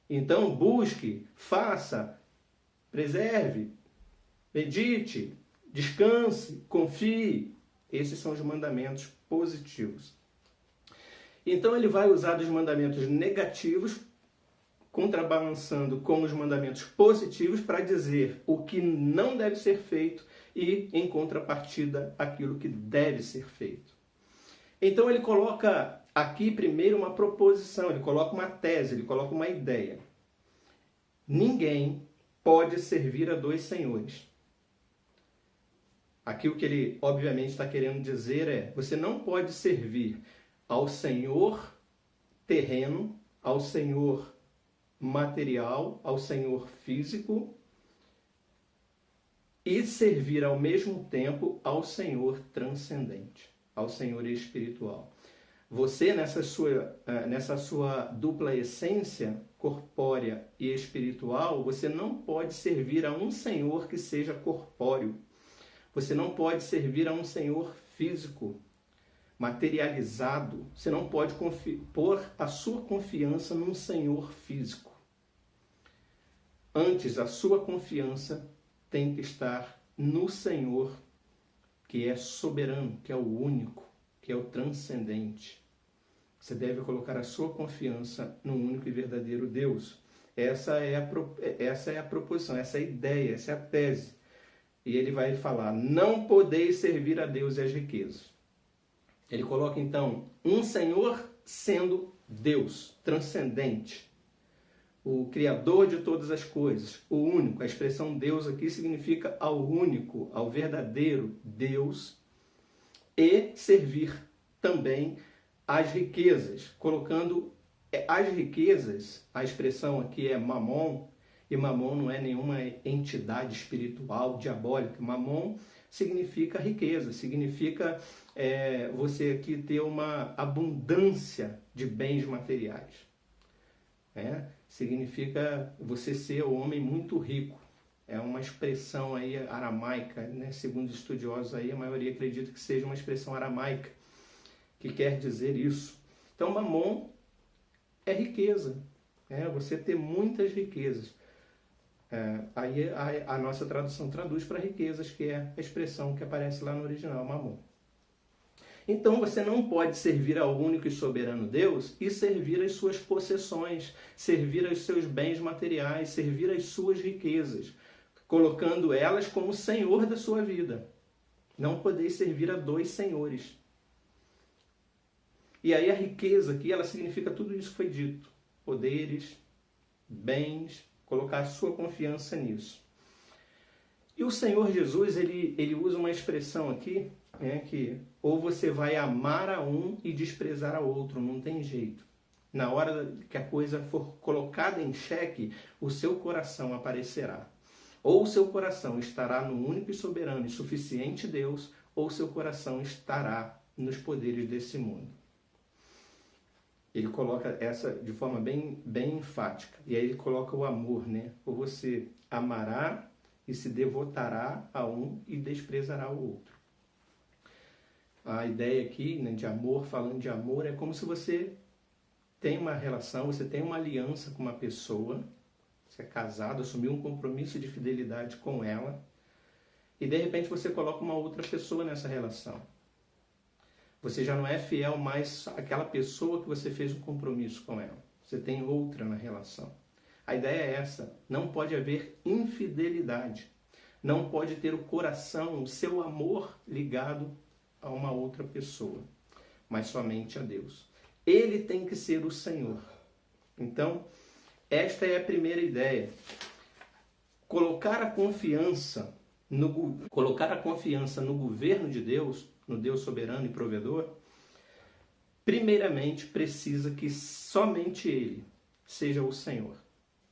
Então, busque, faça, preserve, medite, descanse, confie. Esses são os mandamentos positivos. Então, ele vai usar dos mandamentos negativos, contrabalançando com os mandamentos positivos para dizer o que não deve ser feito e, em contrapartida, aquilo que deve ser feito. Então, ele coloca aqui primeiro uma proposição, ele coloca uma tese, ele coloca uma ideia. Ninguém pode servir a dois senhores. Aqui o que ele obviamente está querendo dizer é, você não pode servir ao Senhor terreno, ao Senhor material, ao Senhor físico e servir ao mesmo tempo ao Senhor transcendente, ao Senhor espiritual. Você, nessa sua dupla essência, corpórea e espiritual, você não pode servir a um Senhor que seja corpóreo. Você não pode servir a um Senhor físico, materializado. Você não pode pôr a sua confiança num Senhor físico. Antes, a sua confiança tem que estar no Senhor, que é soberano, que é o único, que é o transcendente. Você deve colocar a sua confiança no único e verdadeiro Deus. Essa é a proposição, essa é a ideia, essa é a tese. E ele vai falar, não podeis servir a Deus e as riquezas. Ele coloca então um Senhor sendo Deus, transcendente, o Criador de todas as coisas, o único. A expressão Deus aqui significa ao único, ao verdadeiro Deus, e servir também as riquezas, colocando as riquezas, a expressão aqui é mamon, e mamon não é nenhuma entidade espiritual, diabólica. Mamon significa riqueza, significa você aqui ter uma abundância de bens materiais. Significa você ser um homem muito rico. É uma expressão aí aramaica, né? Segundo os estudiosos aí, a maioria acredita que seja uma expressão aramaica, que quer dizer isso. Então, mamon é riqueza, você ter muitas riquezas. Aí a nossa tradução traduz para riquezas, que é a expressão que aparece lá no original, mamon. Então você não pode servir ao único e soberano Deus e servir as suas possessões, servir aos seus bens materiais, servir às suas riquezas, colocando elas como senhor da sua vida. Não podeis servir a dois senhores. E aí a riqueza aqui, ela significa tudo isso que foi dito. Poderes, bens, colocar a sua confiança nisso. E o Senhor Jesus, ele usa uma expressão aqui, que ou você vai amar a um e desprezar a outro, não tem jeito. Na hora que a coisa for colocada em xeque, o seu coração aparecerá. Ou o seu coração estará no único e soberano e suficiente Deus, ou o seu coração estará nos poderes desse mundo. Ele coloca essa de forma bem enfática. E aí ele coloca o amor, Ou você amará e se devotará a um e desprezará o outro. A ideia aqui, de amor, falando de amor, é como se você tem uma relação, você tem uma aliança com uma pessoa, você é casado, assumiu um compromisso de fidelidade com ela, e de repente você coloca uma outra pessoa nessa relação. Você já não é fiel mais àquela pessoa que você fez um compromisso com ela. Você tem outra na relação. A ideia é essa. Não pode haver infidelidade. Não pode ter o coração, o seu amor ligado a uma outra pessoa, mas somente a Deus. Ele tem que ser o Senhor. Então, esta é a primeira ideia. Colocar a confiança no governo de Deus, no Deus soberano e provedor, primeiramente precisa que somente Ele seja o Senhor.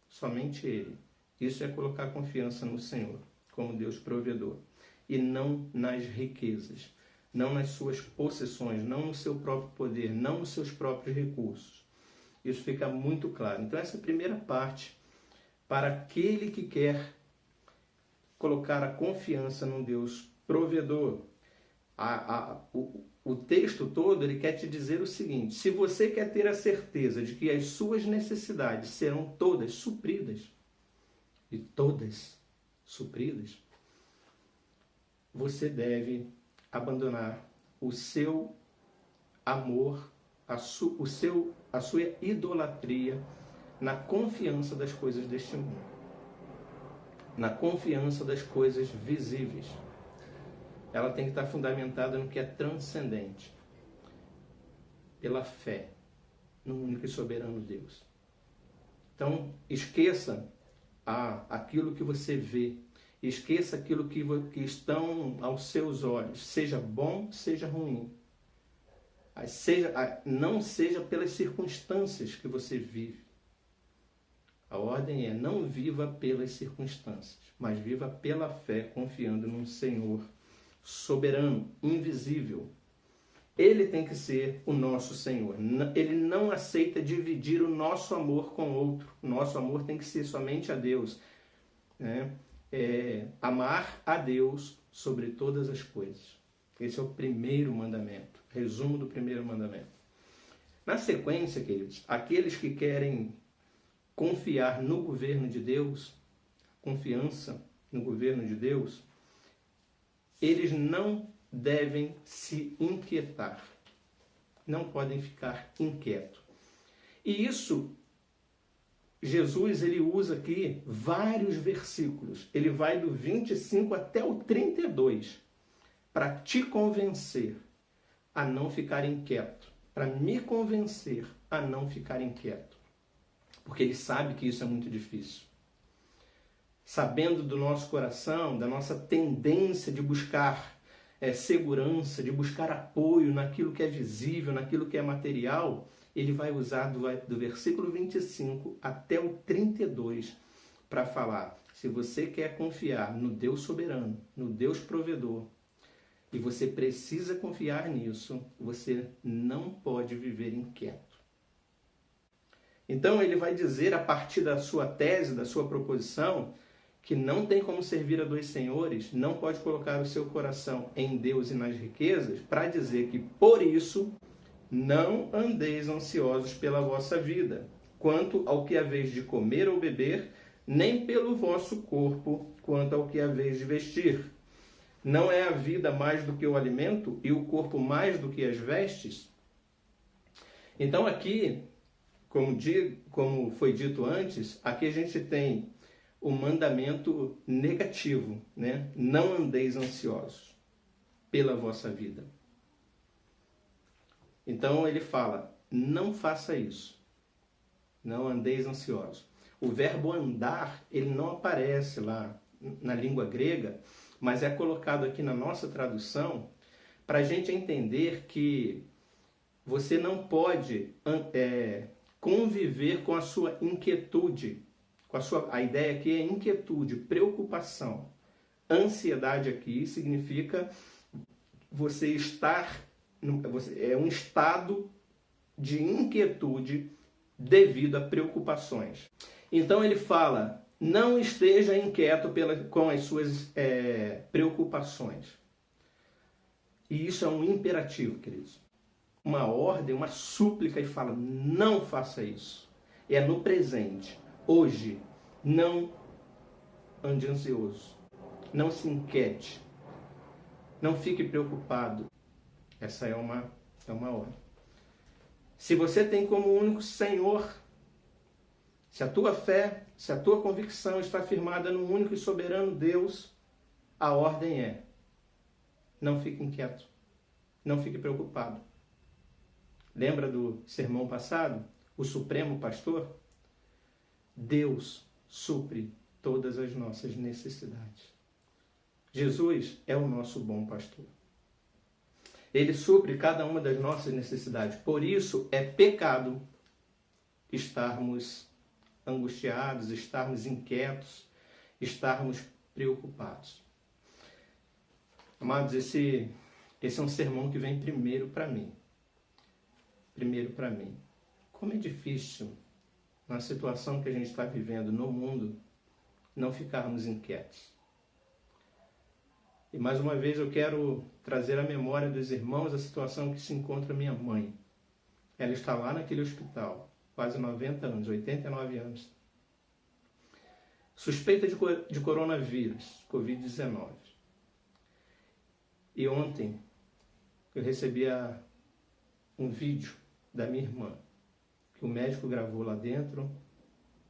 Somente Ele. Isso é colocar confiança no Senhor, como Deus provedor. E não nas riquezas, não nas suas possessões, não no seu próprio poder, não nos seus próprios recursos. Isso fica muito claro. Então essa é a primeira parte para aquele que quer colocar a confiança no Deus provedor. O texto todo ele quer te dizer o seguinte: se você quer ter a certeza de que as suas necessidades serão todas supridas, e todas supridas, você deve abandonar o seu amor, a sua idolatria na confiança das coisas deste mundo, na confiança das coisas visíveis. Ela tem que estar fundamentada no que é transcendente, pela fé no único e soberano Deus. Então, esqueça aquilo que você vê, esqueça aquilo que estão aos seus olhos, seja bom, seja ruim. Não seja pelas circunstâncias que você vive. A ordem é: não viva pelas circunstâncias, mas viva pela fé, confiando num Senhor soberano, invisível. Ele tem que ser o nosso Senhor. Ele não aceita dividir o nosso amor com outro. O nosso amor tem que ser somente a Deus. Amar a Deus sobre todas as coisas. Esse é o primeiro mandamento. Resumo do primeiro mandamento. Na sequência, queridos, aqueles que querem confiar no governo de Deus, confiança no governo de Deus, eles não devem se inquietar. Não podem ficar inquietos. E isso, Jesus ele usa aqui vários versículos. Ele vai do 25 até o 32 para te convencer a não ficar inquieto. Para me convencer a não ficar inquieto. Porque ele sabe que isso é muito difícil. Sabendo do nosso coração, da nossa tendência de buscar segurança, de buscar apoio naquilo que é visível, naquilo que é material, ele vai usar do versículo 25 até o 32 para falar: se você quer confiar no Deus soberano, no Deus provedor, e você precisa confiar nisso, você não pode viver inquieto. Então ele vai dizer, a partir da sua tese, da sua proposição, que não tem como servir a dois senhores, não pode colocar o seu coração em Deus e nas riquezas, para dizer que, por isso, não andeis ansiosos pela vossa vida, quanto ao que haveis de comer ou beber, nem pelo vosso corpo, quanto ao que haveis de vestir. Não é a vida mais do que o alimento e o corpo mais do que as vestes? Então aqui, como foi dito antes, aqui a gente tem o mandamento negativo, né? Não andeis ansiosos pela vossa vida. Então ele fala, não faça isso. Não andeis ansiosos. O verbo andar, ele não aparece lá na língua grega, mas é colocado aqui na nossa tradução para a gente entender que você não pode conviver com a sua inquietude. A ideia aqui é inquietude, preocupação. Ansiedade aqui significa você estar... É um estado de inquietude devido a preocupações. Então ele fala, não esteja inquieto com as suas preocupações. E isso é um imperativo, queridos. Uma ordem, uma súplica e fala, não faça isso. É no presente, hoje, não ande ansioso. Não se inquiete. Não fique preocupado. Essa é uma ordem. Se você tem como único Senhor, se a tua fé, se a tua convicção está firmada no único e soberano Deus, a ordem é, não fique inquieto, não fique preocupado. Lembra do sermão passado? O Supremo Pastor? Deus supre todas as nossas necessidades. Jesus é o nosso bom pastor. Ele supre cada uma das nossas necessidades. Por isso, é pecado estarmos angustiados, estarmos inquietos, estarmos preocupados. Amados, esse é um sermão que vem primeiro para mim. Primeiro para mim. Como é difícil, na situação que a gente está vivendo no mundo, não ficarmos inquietos. E mais uma vez eu quero trazer à memória dos irmãos a situação que se encontra minha mãe. Ela está lá naquele hospital, quase 90 anos, 89 anos. Suspeita de coronavírus, Covid-19. E ontem eu recebi um vídeo da minha irmã, que o médico gravou lá dentro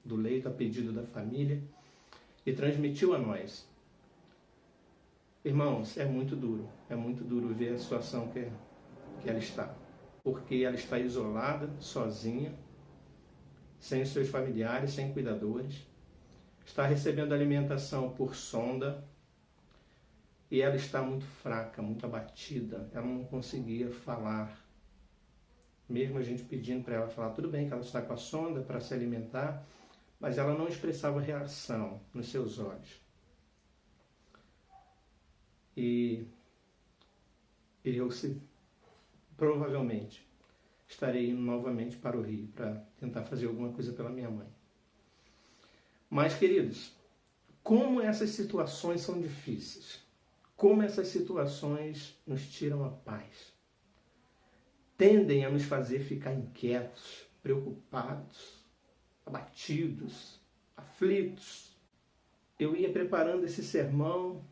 do leito a pedido da família e transmitiu a nós. Irmãos, é muito duro ver a situação que ela está. Porque ela está isolada, sozinha, sem os seus familiares, sem cuidadores. Está recebendo alimentação por sonda. E ela está muito fraca, muito abatida. Ela não conseguia falar. Mesmo a gente pedindo para ela falar, tudo bem que ela está com a sonda para se alimentar, mas ela não expressava reação nos seus olhos. E eu provavelmente estarei indo novamente para o Rio para tentar fazer alguma coisa pela minha mãe. Mas, queridos, como essas situações são difíceis, como essas situações nos tiram a paz, tendem a nos fazer ficar inquietos, preocupados, abatidos, aflitos. Eu ia preparando esse sermão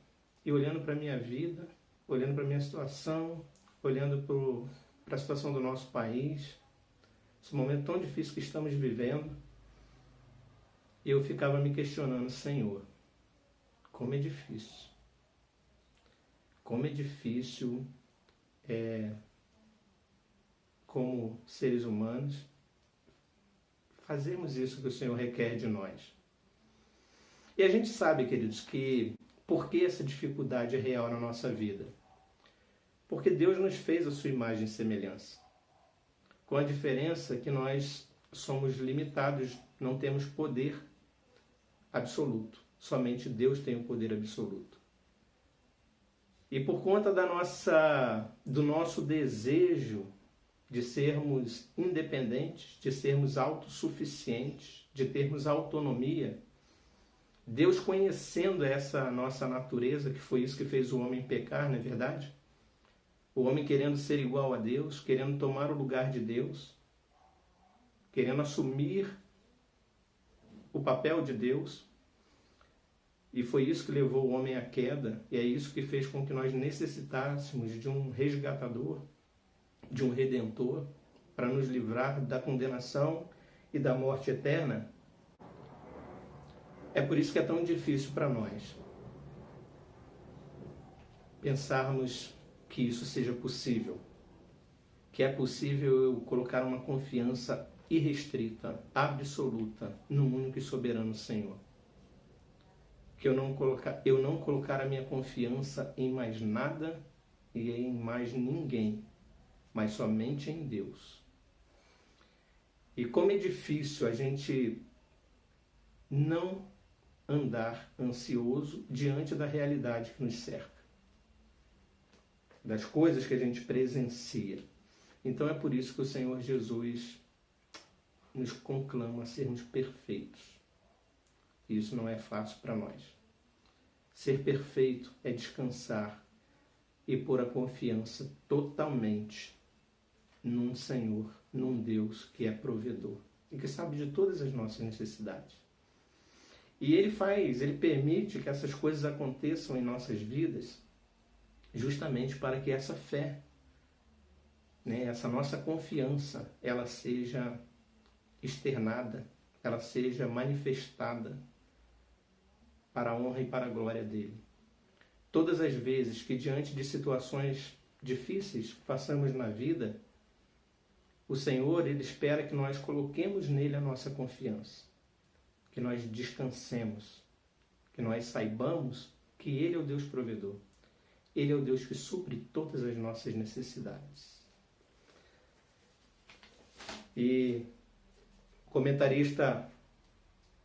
e olhando para a minha vida, olhando para a minha situação, olhando para a situação do nosso país, esse momento tão difícil que estamos vivendo, e eu ficava me questionando, Senhor, como é difícil. Como é difícil, como seres humanos, fazermos isso que o Senhor requer de nós. E a gente sabe, queridos, que por que essa dificuldade é real na nossa vida? Porque Deus nos fez a sua imagem e semelhança. Com a diferença que nós somos limitados, não temos poder absoluto. Somente Deus tem o poder absoluto. E por conta do nosso desejo de sermos independentes, de sermos autossuficientes, de termos autonomia, Deus, conhecendo essa nossa natureza, que foi isso que fez o homem pecar, não é verdade? O homem querendo ser igual a Deus, querendo tomar o lugar de Deus, querendo assumir o papel de Deus. E foi isso que levou o homem à queda, e é isso que fez com que nós necessitássemos de um resgatador, de um redentor, para nos livrar da condenação e da morte eterna. É por isso que é tão difícil para nós pensarmos que isso seja possível, que é possível eu colocar uma confiança irrestrita, absoluta, no único e soberano Senhor. Que eu não colocar a minha confiança em mais nada e em mais ninguém, mas somente em Deus. E como é difícil a gente não andar ansioso diante da realidade que nos cerca, das coisas que a gente presencia. Então é por isso que o Senhor Jesus nos conclama a sermos perfeitos. E isso não é fácil para nós. Ser perfeito é descansar e pôr a confiança totalmente num Senhor, num Deus que é provedor e que sabe de todas as nossas necessidades. E Ele permite que essas coisas aconteçam em nossas vidas justamente para que essa fé, essa nossa confiança, ela seja externada, ela seja manifestada para a honra e para a glória dele. Todas as vezes que diante de situações difíceis que passamos na vida, o Senhor, Ele espera que nós coloquemos nele a nossa confiança, que nós descansemos, que nós saibamos que Ele é o Deus provedor. Ele é o Deus que supre todas as nossas necessidades. E o comentarista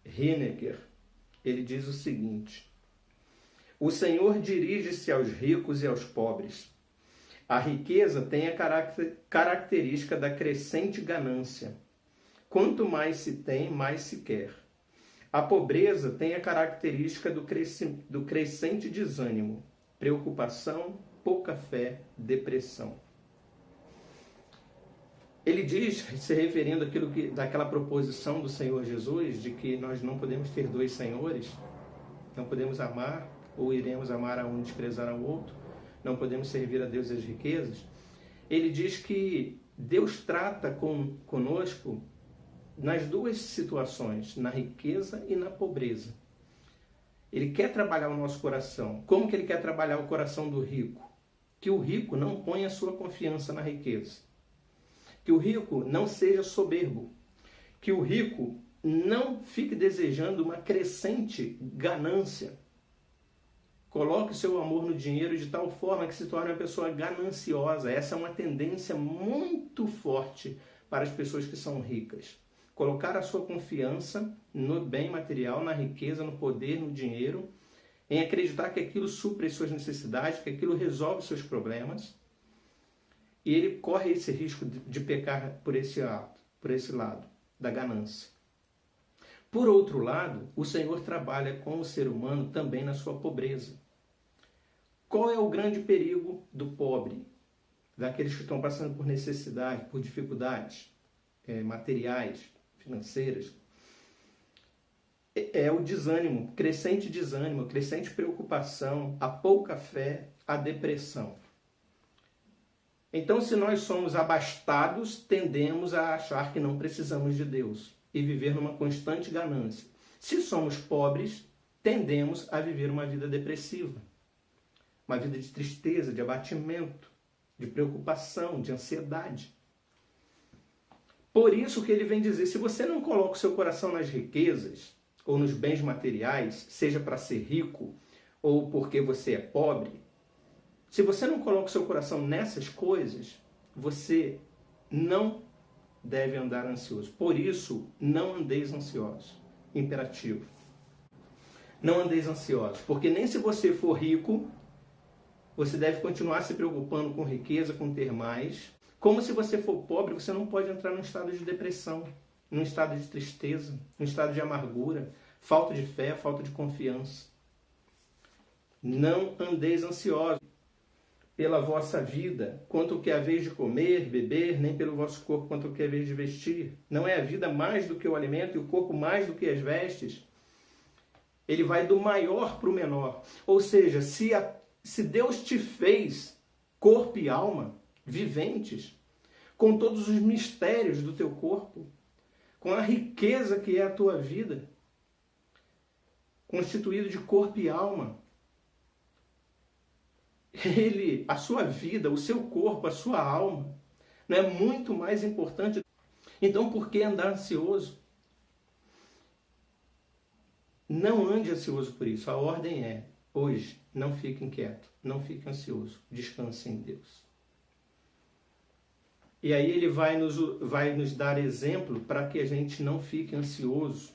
Heinecker, ele diz o seguinte: o Senhor dirige-se aos ricos e aos pobres. A riqueza tem a característica da crescente ganância. Quanto mais se tem, mais se quer. A pobreza tem a característica do crescente desânimo, preocupação, pouca fé, depressão. Ele diz, se referindo daquela proposição do Senhor Jesus, de que nós não podemos ter dois senhores, não podemos amar, ou iremos amar a um e desprezar ao outro, não podemos servir a Deus e as riquezas. Ele diz que Deus trata conosco nas duas situações, na riqueza e na pobreza. Ele quer trabalhar o nosso coração. Como que ele quer trabalhar o coração do rico? Que o rico não ponha a sua confiança na riqueza. Que o rico não seja soberbo. Que o rico não fique desejando uma crescente ganância. Coloque o seu amor no dinheiro de tal forma que se torne uma pessoa gananciosa. Essa é uma tendência muito forte para as pessoas que são ricas. Colocar a sua confiança no bem material, na riqueza, no poder, no dinheiro, em acreditar que aquilo supre as suas necessidades, que aquilo resolve os seus problemas. E ele corre esse risco de pecar por esse lado, da ganância. Por outro lado, o Senhor trabalha com o ser humano também na sua pobreza. Qual é o grande perigo do pobre? Daqueles que estão passando por necessidade, por dificuldades materiais, financeiras? É o desânimo, crescente preocupação, a pouca fé, a depressão. Então, se nós somos abastados, tendemos a achar que não precisamos de Deus e viver numa constante ganância. Se somos pobres, tendemos a viver uma vida depressiva, uma vida de tristeza, de abatimento, de preocupação, de ansiedade. Por isso que ele vem dizer, se você não coloca o seu coração nas riquezas ou nos bens materiais, seja para ser rico ou porque você é pobre, se você não coloca o seu coração nessas coisas, você não deve andar ansioso. Por isso, não andeis ansiosos. Imperativo. Não andeis ansiosos, porque nem se você for rico, você deve continuar se preocupando com riqueza, com ter mais. Como se você for pobre, você não pode entrar num estado de depressão, num estado de tristeza, num estado de amargura, falta de fé, falta de confiança. Não andeis ansiosos. pela vossa vida, quanto o que é a vez de comer, beber, nem pelo vosso corpo, quanto o que é a vez de vestir. Não é a vida mais do que o alimento e o corpo mais do que as vestes? Ele vai do maior para o menor. Ou seja, se Deus te fez corpo e alma viventes, com todos os mistérios do teu corpo, com a riqueza que é a tua vida, constituído de corpo e alma, a sua vida, o seu corpo, a sua alma, não é muito mais importante? Então, por que andar ansioso? Não ande ansioso por isso. A ordem é, hoje, não fique inquieto, não fique ansioso, descanse em Deus. E aí ele vai nos dar exemplo para que a gente não fique ansioso,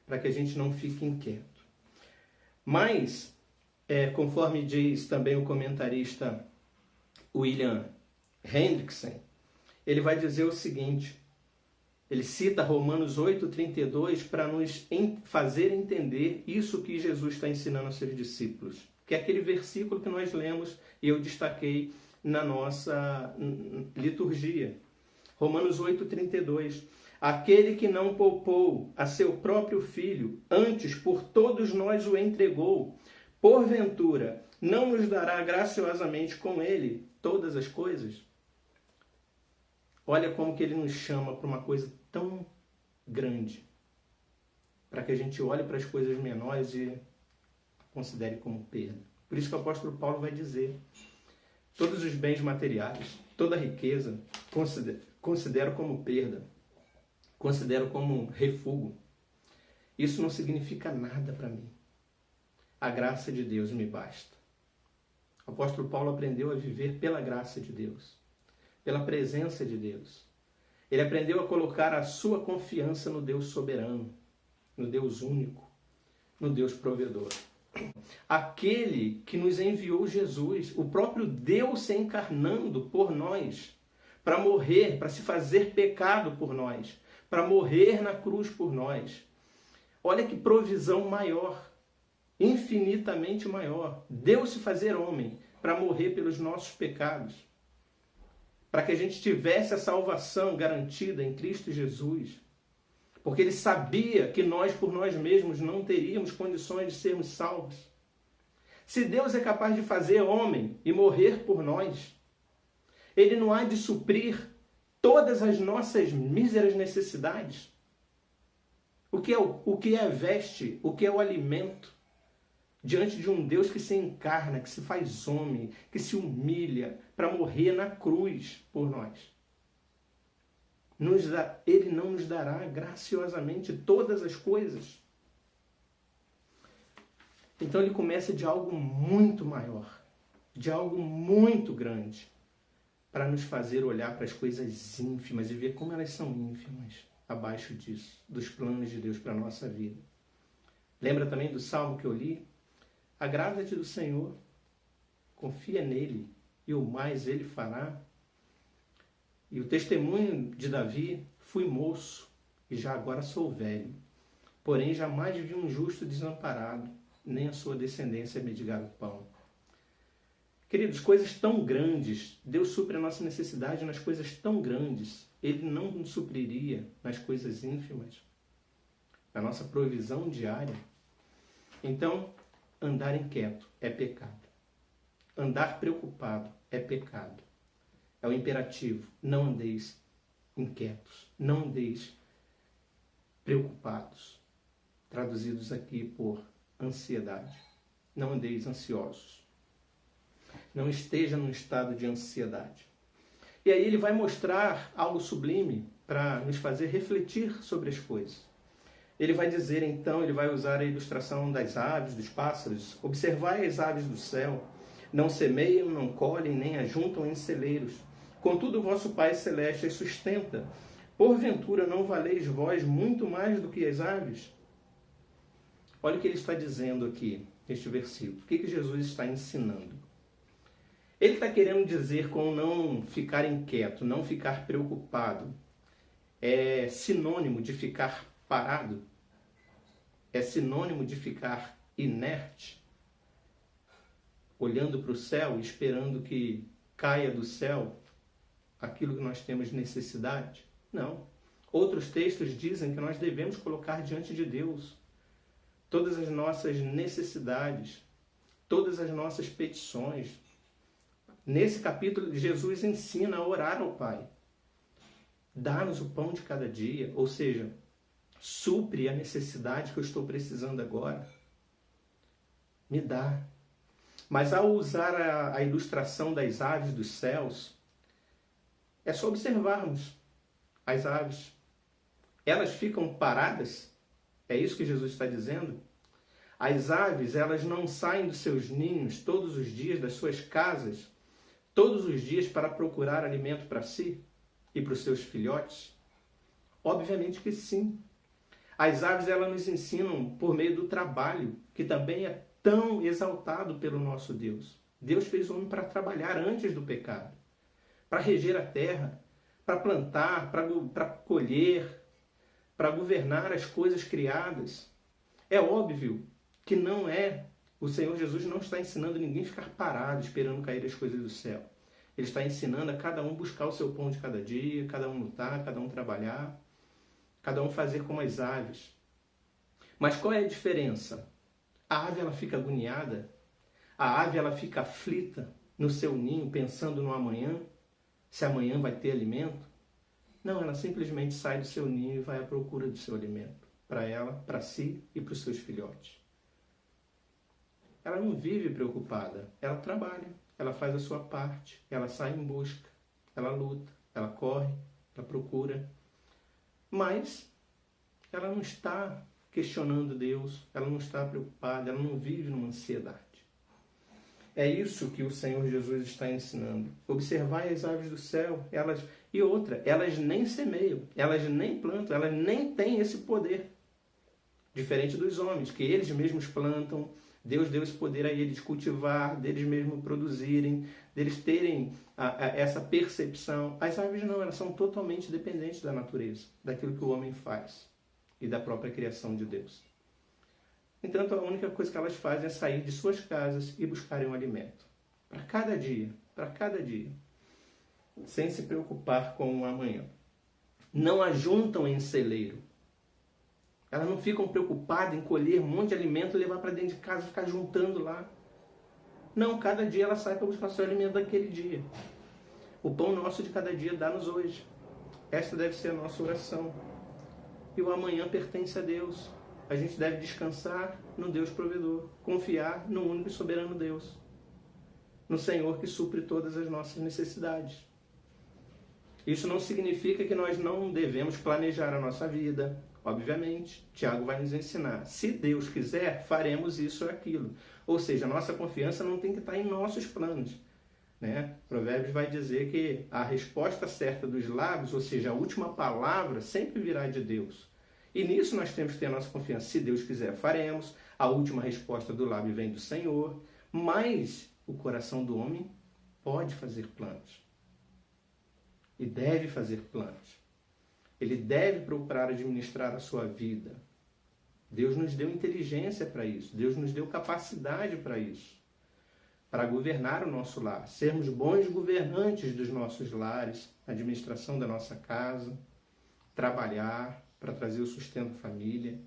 para que a gente não fique inquieto. Mas, conforme diz também o comentarista William Hendrickson, ele vai dizer o seguinte, ele cita Romanos 8,32 para nos fazer entender isso que Jesus está ensinando aos seus discípulos, que é aquele versículo que nós lemos e eu destaquei na nossa liturgia. Romanos 8,32. Aquele que não poupou a seu próprio filho, antes por todos nós o entregou, porventura não nos dará graciosamente com ele todas as coisas? Olha como que ele nos chama para uma coisa tão grande, para que a gente olhe para as coisas menores e considere como perda. Por isso que o apóstolo Paulo vai dizer, todos os bens materiais, toda a riqueza, considero como perda, considero como refúgio. Isso não significa nada para mim. A graça de Deus me basta. O apóstolo Paulo aprendeu a viver pela graça de Deus, pela presença de Deus. Ele aprendeu a colocar a sua confiança no Deus soberano, no Deus único, no Deus provedor. Aquele que nos enviou Jesus, o próprio Deus se encarnando por nós, para morrer, para se fazer pecado por nós, para morrer na cruz por nós. Olha que provisão maior, infinitamente maior. Deus se fazer homem para morrer pelos nossos pecados, para que a gente tivesse a salvação garantida em Cristo Jesus. Porque ele sabia que nós, por nós mesmos, não teríamos condições de sermos salvos. Se Deus é capaz de fazer homem e morrer por nós, ele não há de suprir todas as nossas míseras necessidades. O que é a veste, o que é o alimento, diante de um Deus que se encarna, que se faz homem, que se humilha para morrer na cruz por nós. Ele não nos dará graciosamente todas as coisas. Então ele começa de algo muito maior, de algo muito grande, para nos fazer olhar para as coisas ínfimas e ver como elas são ínfimas abaixo disso, dos planos de Deus para a nossa vida. Lembra também do salmo que eu li? Agrada-te do Senhor, confia nele e o mais ele fará. E o testemunho de Davi, fui moço e já agora sou velho, porém jamais vi um justo desamparado, nem a sua descendência mendigar o pão. Queridos, coisas tão grandes, Deus supre a nossa necessidade nas coisas tão grandes, Ele não nos supriria nas coisas ínfimas, na nossa provisão diária. Então, andar inquieto é pecado. Andar preocupado é pecado. É o imperativo, não andeis inquietos, não andeis preocupados, traduzidos aqui por ansiedade. Não andeis ansiosos. Não esteja num estado de ansiedade. E aí ele vai mostrar algo sublime para nos fazer refletir sobre as coisas. Ele vai dizer então, ele vai usar a ilustração das aves, dos pássaros. Observai as aves do céu, não semeiam, não colhem, nem ajuntam em celeiros. Contudo, o vosso Pai Celeste as sustenta. Porventura não valeis vós muito mais do que as aves? Olha o que ele está dizendo aqui, neste versículo. O que Jesus está ensinando? Ele está querendo dizer com não ficar inquieto, não ficar preocupado. É sinônimo de ficar parado? É sinônimo de ficar inerte? olhando para o céu, esperando que caia do céu aquilo que nós temos necessidade? Não. Outros textos dizem que nós devemos colocar diante de Deus todas as nossas necessidades, todas as nossas petições. Nesse capítulo, Jesus ensina a orar ao Pai. Dá-nos o pão de cada dia, ou seja, supre a necessidade que eu estou precisando agora. Me dá. Mas ao usar a ilustração das aves dos céus, é só observarmos as aves. Elas ficam paradas? É isso que Jesus está dizendo? As aves, elas não saem dos seus ninhos todos os dias, das suas casas, todos os dias para procurar alimento para si e para os seus filhotes? Obviamente que sim. As aves, elas nos ensinam por meio do trabalho, que também é tão exaltado pelo nosso Deus. Deus fez o homem para trabalhar antes do pecado, para reger a terra, para plantar, para colher, para governar as coisas criadas. É óbvio que não é, o Senhor Jesus não está ensinando ninguém a ficar parado esperando cair as coisas do céu. Ele está ensinando a cada um buscar o seu pão de cada dia, cada um lutar, cada um trabalhar, cada um fazer como as aves. Mas qual é a diferença? A ave, ela fica agoniada, a ave, ela fica aflita no seu ninho, pensando no amanhã, se amanhã vai ter alimento. Não, ela simplesmente sai do seu ninho e vai à procura do seu alimento, para ela, para si e para os seus filhotes. Ela não vive preocupada, ela trabalha, ela faz a sua parte, ela sai em busca, ela luta, ela corre, ela procura, mas ela não está questionando Deus, ela não está preocupada, ela não vive numa ansiedade. É isso que o Senhor Jesus está ensinando. Observai as aves do céu, elas nem semeiam, elas nem plantam, elas nem têm esse poder. Diferente dos homens, que eles mesmos plantam, Deus deu esse poder a eles cultivar, deles mesmos produzirem, deles terem essa percepção. As aves não, elas são totalmente dependentes da natureza, daquilo que o homem faz e da própria criação de Deus. Entanto, a única coisa que elas fazem é sair de suas casas e buscarem um alimento. Para cada dia, sem se preocupar com o amanhã. Não ajuntam em celeiro. Elas não ficam preocupadas em colher um monte de alimento e levar para dentro de casa e ficar juntando lá. Não, cada dia ela sai para buscar seu alimento daquele dia. O pão nosso de cada dia dá-nos hoje. Esta deve ser a nossa oração. E o amanhã pertence a Deus. A gente deve descansar no Deus provedor, confiar no único e soberano Deus, no Senhor que supre todas as nossas necessidades. Isso não significa que nós não devemos planejar a nossa vida. Obviamente, Tiago vai nos ensinar. Se Deus quiser, faremos isso ou aquilo. Ou seja, a nossa confiança não tem que estar em nossos planos, né? Provérbios vai dizer que a resposta certa dos lábios, ou seja, a última palavra, sempre virá de Deus. E nisso nós temos que ter a nossa confiança. Se Deus quiser, faremos. A última resposta do lábio vem do Senhor. Mas o coração do homem pode fazer planos. E deve fazer planos. Ele deve procurar administrar a sua vida. Deus nos deu inteligência para isso. Deus nos deu capacidade para isso. Para governar o nosso lar. Sermos bons governantes dos nossos lares. Administração da nossa casa. Trabalhar para trazer o sustento da família.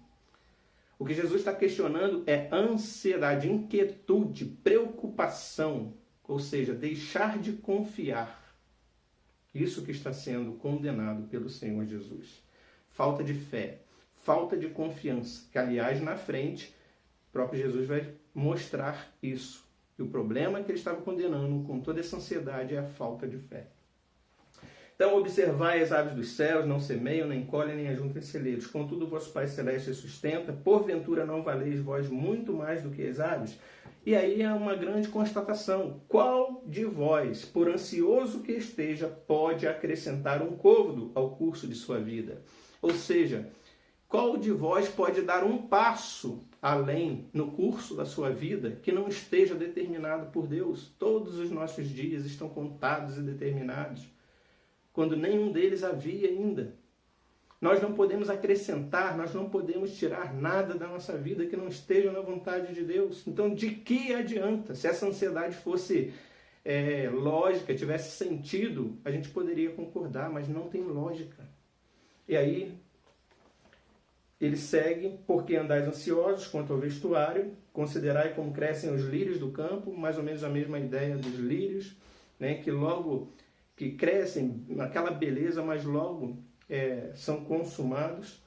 O que Jesus está questionando é ansiedade, inquietude, preocupação. Ou seja, deixar de confiar. Isso que está sendo condenado pelo Senhor Jesus. Falta de fé, falta de confiança. Que, aliás, na frente, o próprio Jesus vai mostrar isso. E o problema que ele estava condenando com toda essa ansiedade é a falta de fé. Então, observai as aves dos céus, não semeiam, nem colhem, nem ajuntam em celeiros. Contudo, o vosso Pai Celeste sustenta. Porventura não valeis vós muito mais do que as aves? E aí é uma grande constatação. Qual de vós, por ansioso que esteja, pode acrescentar um côvado ao curso de sua vida? Ou seja, qual de vós pode dar um passo além no curso da sua vida que não esteja determinado por Deus? Todos os nossos dias estão contados e determinados, quando nenhum deles havia ainda. Nós não podemos acrescentar, nós não podemos tirar nada da nossa vida que não esteja na vontade de Deus. Então, de que adianta? Se essa ansiedade fosse lógica, tivesse sentido, a gente poderia concordar, mas não tem lógica. E aí, ele segue: porque andais ansiosos quanto ao vestuário, considerai como crescem os lírios do campo, mais ou menos a mesma ideia dos lírios, né, que crescem naquela beleza, mas logo são consumados.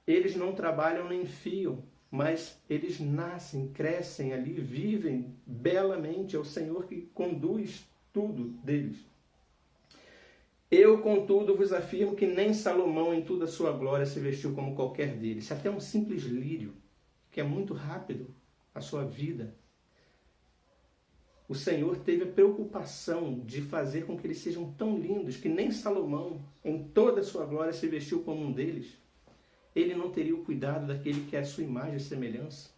Eles não trabalham nem fiam, mas eles nascem, crescem ali, vivem belamente. É o Senhor que conduz tudo deles. Eu, contudo, vos afirmo que nem Salomão, em toda a sua glória, se vestiu como qualquer deles. Se até um simples lírio, que é muito rápido a sua vida, o Senhor teve a preocupação de fazer com que eles sejam tão lindos que nem Salomão, em toda a sua glória, se vestiu como um deles. Ele não teria o cuidado daquele que é a sua imagem e semelhança,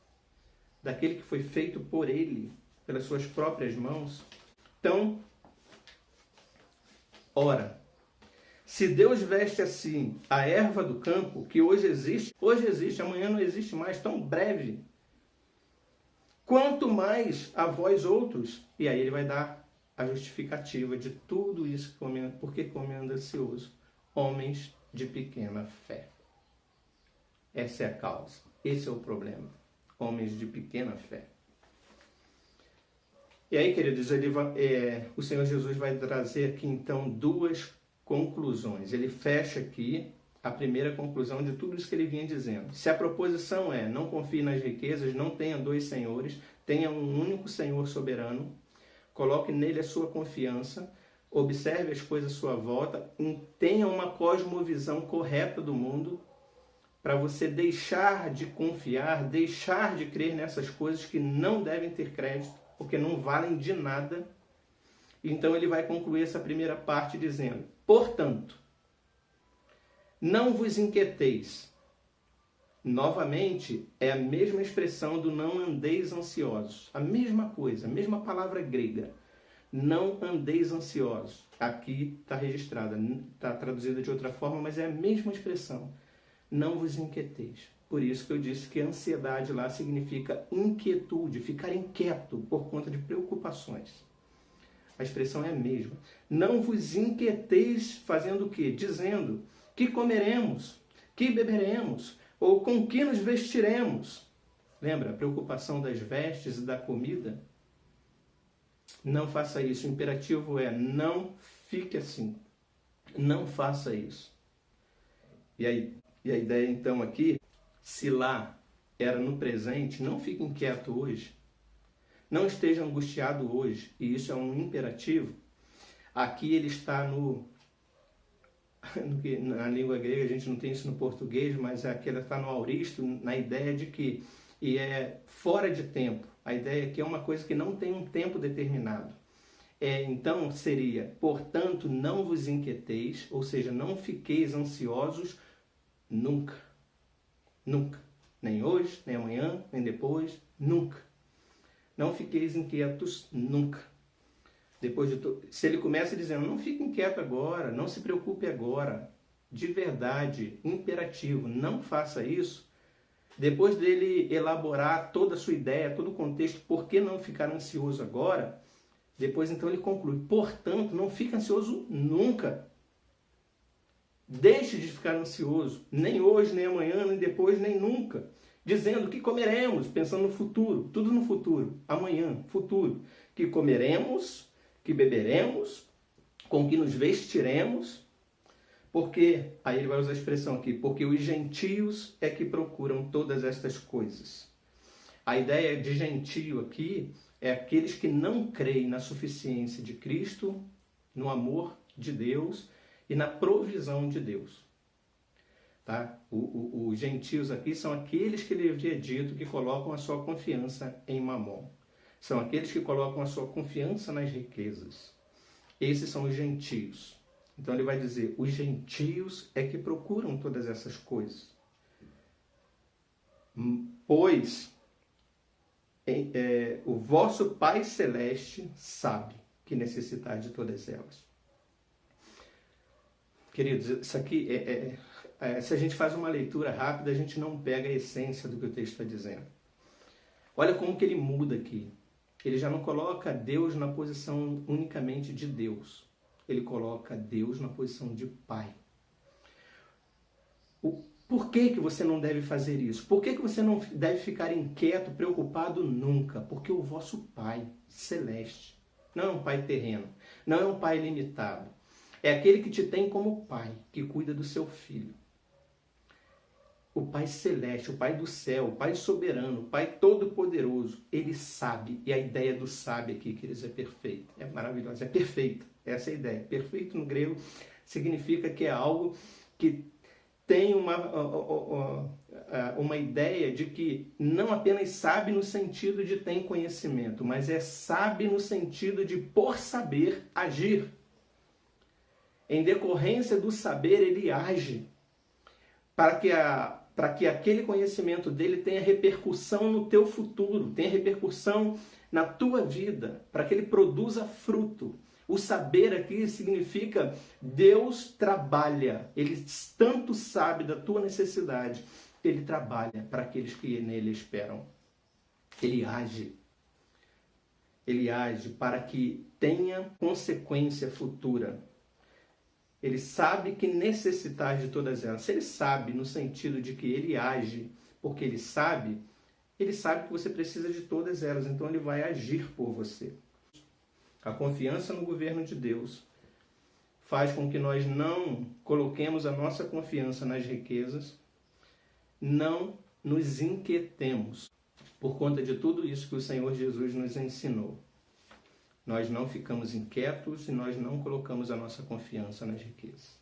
daquele que foi feito por ele, pelas suas próprias mãos. Então, ora, se Deus veste assim a erva do campo, que hoje existe, amanhã não existe mais, tão breve, quanto mais a vós outros. E aí ele vai dar a justificativa de tudo isso, porque come ansioso. Homens de pequena fé. Essa é a causa, esse é o problema. Homens de pequena fé. E aí, queridos, o Senhor Jesus vai trazer aqui então duas conclusões. Ele fecha aqui a primeira conclusão de tudo isso que ele vinha dizendo. Se a proposição é: não confie nas riquezas, não tenha dois senhores, tenha um único Senhor soberano, coloque nele a sua confiança, observe as coisas à sua volta, tenha uma cosmovisão correta do mundo, para você deixar de confiar, deixar de crer nessas coisas que não devem ter crédito, porque não valem de nada. Então ele vai concluir essa primeira parte dizendo: portanto, não vos inquieteis. Novamente, é a mesma expressão do não andeis ansiosos. A mesma coisa, a mesma palavra grega. Não andeis ansiosos. Aqui está registrada, está traduzida de outra forma, mas é a mesma expressão. Não vos inquieteis. Por isso que eu disse que ansiedade lá significa inquietude, ficar inquieto por conta de preocupações. A expressão é a mesma. Não vos inquieteis fazendo o quê? Dizendo: que comeremos, que beberemos, ou com que nos vestiremos. Lembra a preocupação das vestes e da comida? Não faça isso. O imperativo é: não fique assim. Não faça isso. E a ideia então aqui, se lá era no presente, não fique inquieto hoje. Não esteja angustiado hoje. E isso é um imperativo. Aqui ele está na língua grega, a gente não tem isso no português, mas aqui ela está no auristo, na ideia de que é fora de tempo. A ideia aqui é uma coisa que não tem um tempo determinado. Então seria: portanto, não vos inquieteis, ou seja, não fiqueis ansiosos nunca. Nunca. Nem hoje, nem amanhã, nem depois, nunca. Não fiqueis inquietos nunca. Se ele começa dizendo: não fique inquieto agora, não se preocupe agora, de verdade, imperativo, não faça isso. Depois dele elaborar toda a sua ideia, todo o contexto, por que não ficar ansioso agora, depois então ele conclui: portanto, não fique ansioso nunca. Deixe de ficar ansioso, nem hoje, nem amanhã, nem depois, nem nunca. Dizendo: que comeremos, pensando no futuro, tudo no futuro, amanhã, futuro. Que comeremos, que beberemos, com que nos vestiremos, porque, aí ele vai usar a expressão aqui, porque os gentios é que procuram todas estas coisas. A ideia de gentio aqui é aqueles que não creem na suficiência de Cristo, no amor de Deus e na provisão de Deus. Tá? Os gentios aqui são aqueles que ele havia dito que colocam a sua confiança em Mamon. São aqueles que colocam a sua confiança nas riquezas. Esses são os gentios. Então ele vai dizer: os gentios é que procuram todas essas coisas. Pois o vosso Pai Celeste sabe que necessitais de todas elas. Queridos, isso aqui se a gente faz uma leitura rápida, a gente não pega a essência do que o texto está dizendo. Olha como que ele muda aqui. Ele já não coloca Deus na posição unicamente de Deus. Ele coloca Deus na posição de Pai. Por que você não deve fazer isso? Por que você não deve ficar inquieto, preocupado nunca? Porque o vosso Pai celeste não é um Pai terreno, não é um Pai limitado. É aquele que te tem como Pai, que cuida do seu filho. O Pai celeste, o Pai do céu, o Pai soberano, o Pai todo-poderoso, ele sabe. E a ideia do sabe aqui, queridos, é perfeita, é maravilhosa, é perfeita. Essa é a ideia. Perfeito no grego significa que é algo que tem uma ideia de que não apenas sabe no sentido de tem conhecimento, mas sabe no sentido de, por saber, agir. Em decorrência do saber, ele age para que aquele conhecimento dele tenha repercussão no teu futuro, tenha repercussão na tua vida, para que ele produza fruto. O saber aqui significa Deus trabalha, Ele tanto sabe da tua necessidade, Ele trabalha para aqueles que nele esperam. Ele age para que tenha consequência futura. Ele sabe que necessitar de todas elas. Se ele sabe no sentido de que ele age porque ele sabe que você precisa de todas elas, então ele vai agir por você. A confiança no governo de Deus faz com que nós não coloquemos a nossa confiança nas riquezas, não nos inquietemos por conta de tudo isso que o Senhor Jesus nos ensinou. Nós não ficamos inquietos e nós não colocamos a nossa confiança nas riquezas.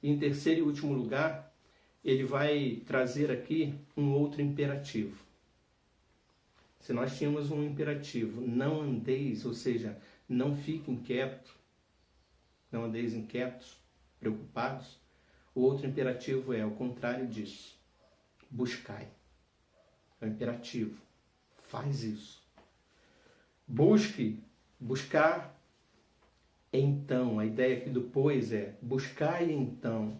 E em terceiro e último lugar, ele vai trazer aqui um outro imperativo. Se nós tínhamos um imperativo, não andeis, ou seja, não fiquem inquietos, não andeis inquietos, preocupados. O outro imperativo é o contrário disso. Buscai. É o imperativo. Faz isso. Buscar então. A ideia aqui do pois é buscai então.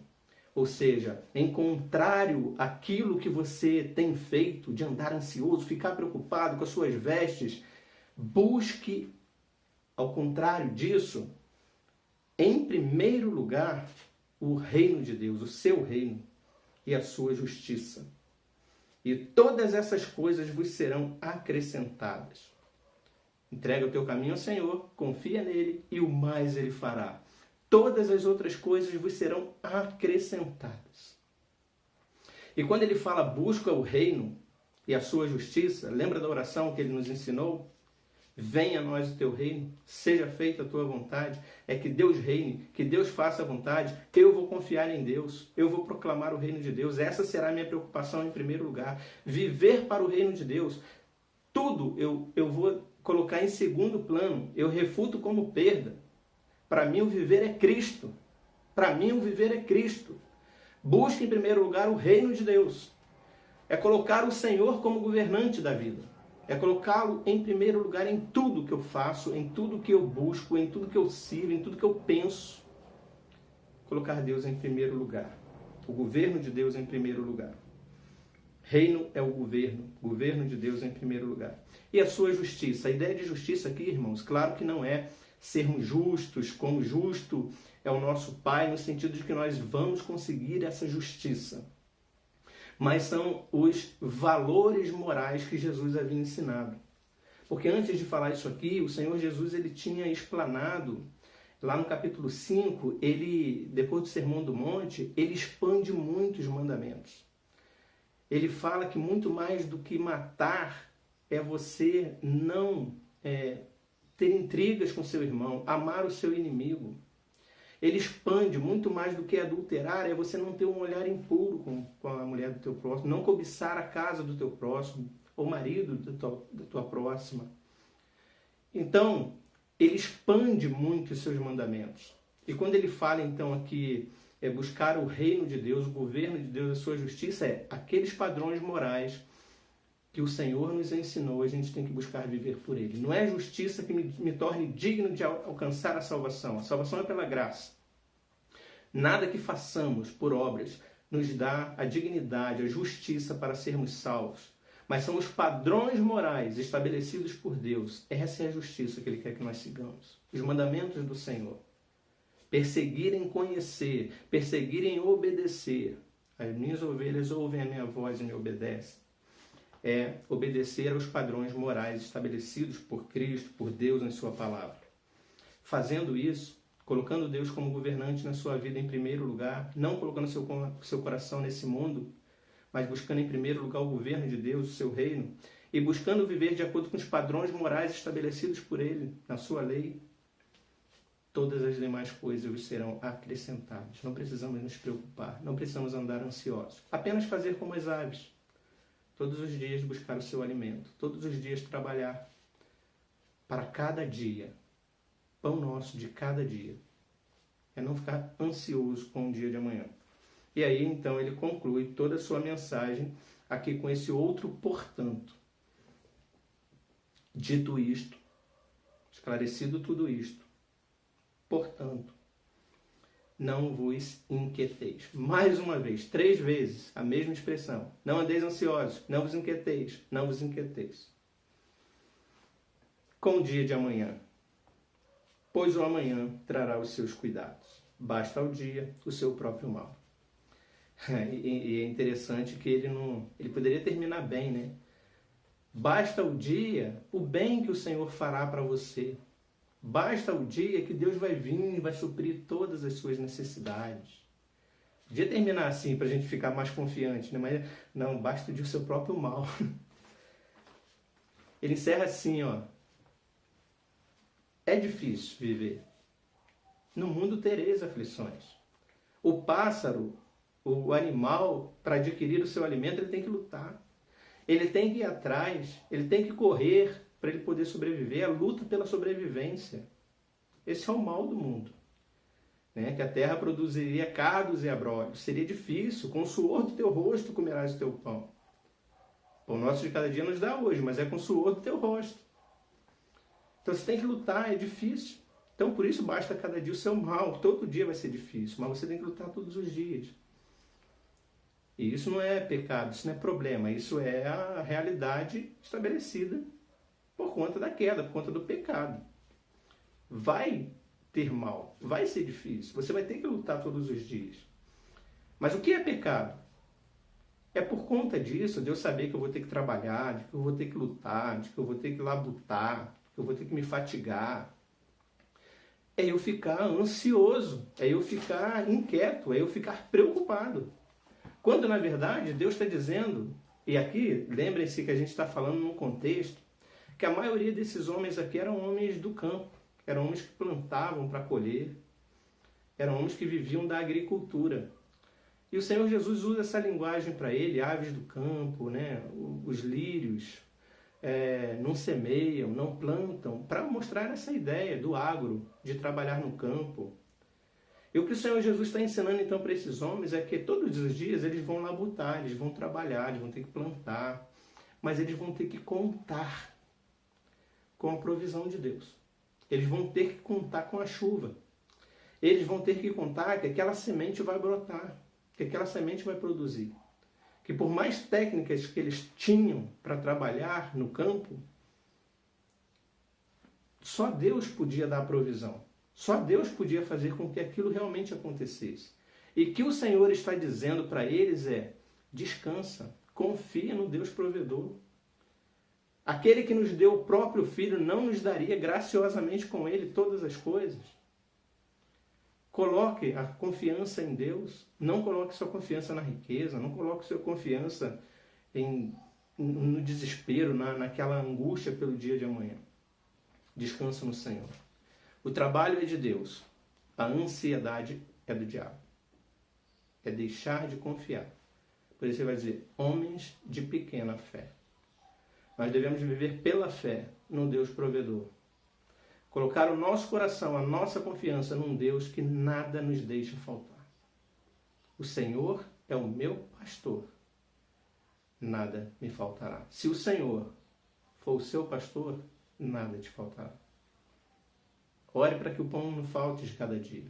Ou seja, em contrário àquilo que você tem feito de andar ansioso, ficar preocupado com as suas vestes, busque, ao contrário disso, em primeiro lugar, o reino de Deus, o seu reino e a sua justiça. E todas essas coisas vos serão acrescentadas. Entrega o teu caminho ao Senhor, confia nele e o mais ele fará. Todas as outras coisas vos serão acrescentadas. E quando ele fala busca o reino e a sua justiça, lembra da oração que ele nos ensinou? Venha a nós o teu reino, seja feita a tua vontade. É que Deus reine, que Deus faça a vontade. Eu vou confiar em Deus, eu vou proclamar o reino de Deus. Essa será a minha preocupação em primeiro lugar. Viver para o reino de Deus. Tudo eu vou colocar em segundo plano, eu refuto como perda. Para mim o viver é Cristo. Para mim o viver é Cristo. Busque em primeiro lugar o reino de Deus. É colocar o Senhor como governante da vida. É colocá-lo em primeiro lugar em tudo que eu faço, em tudo que eu busco, em tudo que eu sirvo, em tudo que eu penso. Colocar Deus em primeiro lugar. O governo de Deus em primeiro lugar. Reino é o governo de Deus em primeiro lugar. E a sua justiça. A ideia de justiça aqui, irmãos, claro que não é sermos justos, como justo é o nosso Pai, no sentido de que nós vamos conseguir essa justiça. Mas são os valores morais que Jesus havia ensinado. Porque antes de falar isso aqui, o Senhor Jesus ele tinha explanado, lá no capítulo 5, depois do Sermão do Monte, ele expande muito os mandamentos. Ele fala que muito mais do que matar é você não ter intrigas com seu irmão, amar o seu inimigo. Ele expande muito mais do que adulterar, é você não ter um olhar impuro com a mulher do teu próximo, não cobiçar a casa do teu próximo, ou o marido da tua próxima. Então, ele expande muito os seus mandamentos. E quando ele fala então aqui, buscar o reino de Deus, o governo de Deus, a sua justiça, aqueles padrões morais que o Senhor nos ensinou, a gente tem que buscar viver por ele. Não é justiça que me torne digno de alcançar a salvação. A salvação é pela graça. Nada que façamos por obras nos dá a dignidade, a justiça para sermos salvos, mas são os padrões morais estabelecidos por Deus. Essa é a justiça que Ele quer que nós sigamos. Os mandamentos do Senhor. Perseguir em conhecer, perseguir em obedecer. As minhas ovelhas ouvem a minha voz e me obedecem. É obedecer aos padrões morais estabelecidos por Cristo, por Deus em sua palavra. Fazendo isso, colocando Deus como governante na sua vida em primeiro lugar, não colocando seu coração nesse mundo, mas buscando em primeiro lugar o governo de Deus, o seu reino, e buscando viver de acordo com os padrões morais estabelecidos por Ele, na sua lei, todas as demais coisas vos serão acrescentadas. Não precisamos nos preocupar, não precisamos andar ansiosos. Apenas fazer como as aves. Todos os dias buscar o seu alimento, todos os dias trabalhar para cada dia. Pão nosso de cada dia. É não ficar ansioso com o dia de amanhã. E aí, então, ele conclui toda a sua mensagem aqui com esse outro portanto. Dito isto, esclarecido tudo isto, portanto, não vos inquieteis. Mais uma vez, 3 vezes, a mesma expressão. Não andeis ansiosos, não vos inquieteis, não vos inquieteis. Com o dia de amanhã, pois o amanhã trará os seus cuidados. Basta ao dia o seu próprio mal. E é interessante que ele poderia terminar bem, né? Basta o dia, o bem que o Senhor fará para você. Basta o dia que Deus vai vir e vai suprir todas as suas necessidades. Podia terminar assim para a gente ficar mais confiante, né? Mas não, basta o dia o seu próprio mal. Ele encerra assim, ó. É difícil viver. No mundo tereis aflições. O pássaro, o animal, para adquirir o seu alimento, ele tem que lutar. Ele tem que ir atrás, ele tem que correr para ele poder sobreviver. A luta pela sobrevivência. Esse é o mal do mundo. Né? Que a terra produziria cardos e abrolhos. Seria difícil. Com o suor do teu rosto comerás o teu pão. O pão nosso de cada dia nos dá hoje, mas é com o suor do teu rosto. Então você tem que lutar, é difícil. Então por isso basta cada dia o seu mal. Todo dia vai ser difícil, mas você tem que lutar todos os dias. E isso não é pecado, isso não é problema. Isso é a realidade estabelecida por conta da queda, por conta do pecado. Vai ter mal, vai ser difícil. Você vai ter que lutar todos os dias. Mas o que é pecado? É por conta disso, de eu saber que eu vou ter que trabalhar, de que eu vou ter que lutar, de que eu vou ter que labutar, que eu vou ter que me fatigar. É eu ficar ansioso, é eu ficar inquieto, é eu ficar preocupado. Quando, na verdade, Deus está dizendo, e aqui, lembrem-se que a gente está falando num contexto, que a maioria desses homens aqui eram homens do campo, eram homens que plantavam para colher, eram homens que viviam da agricultura. E o Senhor Jesus usa essa linguagem para ele, aves do campo, né? Os lírios, não semeiam, não plantam, para mostrar essa ideia do agro, de trabalhar no campo. E o que o Senhor Jesus está ensinando então para esses homens é que todos os dias eles vão labutar, eles vão trabalhar, eles vão ter que plantar, mas eles vão ter que contar com a provisão de Deus. Eles vão ter que contar com a chuva. Eles vão ter que contar que aquela semente vai brotar, que aquela semente vai produzir. Que por mais técnicas que eles tinham para trabalhar no campo, só Deus podia dar a provisão. Só Deus podia fazer com que aquilo realmente acontecesse. E que o Senhor está dizendo para eles é: descansa, confia no Deus provedor. Aquele que nos deu o próprio Filho não nos daria graciosamente com Ele todas as coisas? Coloque a confiança em Deus. Não coloque sua confiança na riqueza. Não coloque sua confiança no desespero, naquela angústia pelo dia de amanhã. Descansa no Senhor. O trabalho é de Deus. A ansiedade é do diabo. É deixar de confiar. Por isso ele vai dizer, homens de pequena fé. Nós devemos viver pela fé no Deus provedor. Colocar o nosso coração, a nossa confiança num Deus que nada nos deixa faltar. O Senhor é o meu pastor. Nada me faltará. Se o Senhor for o seu pastor, nada te faltará. Ore para que o pão não falte de cada dia.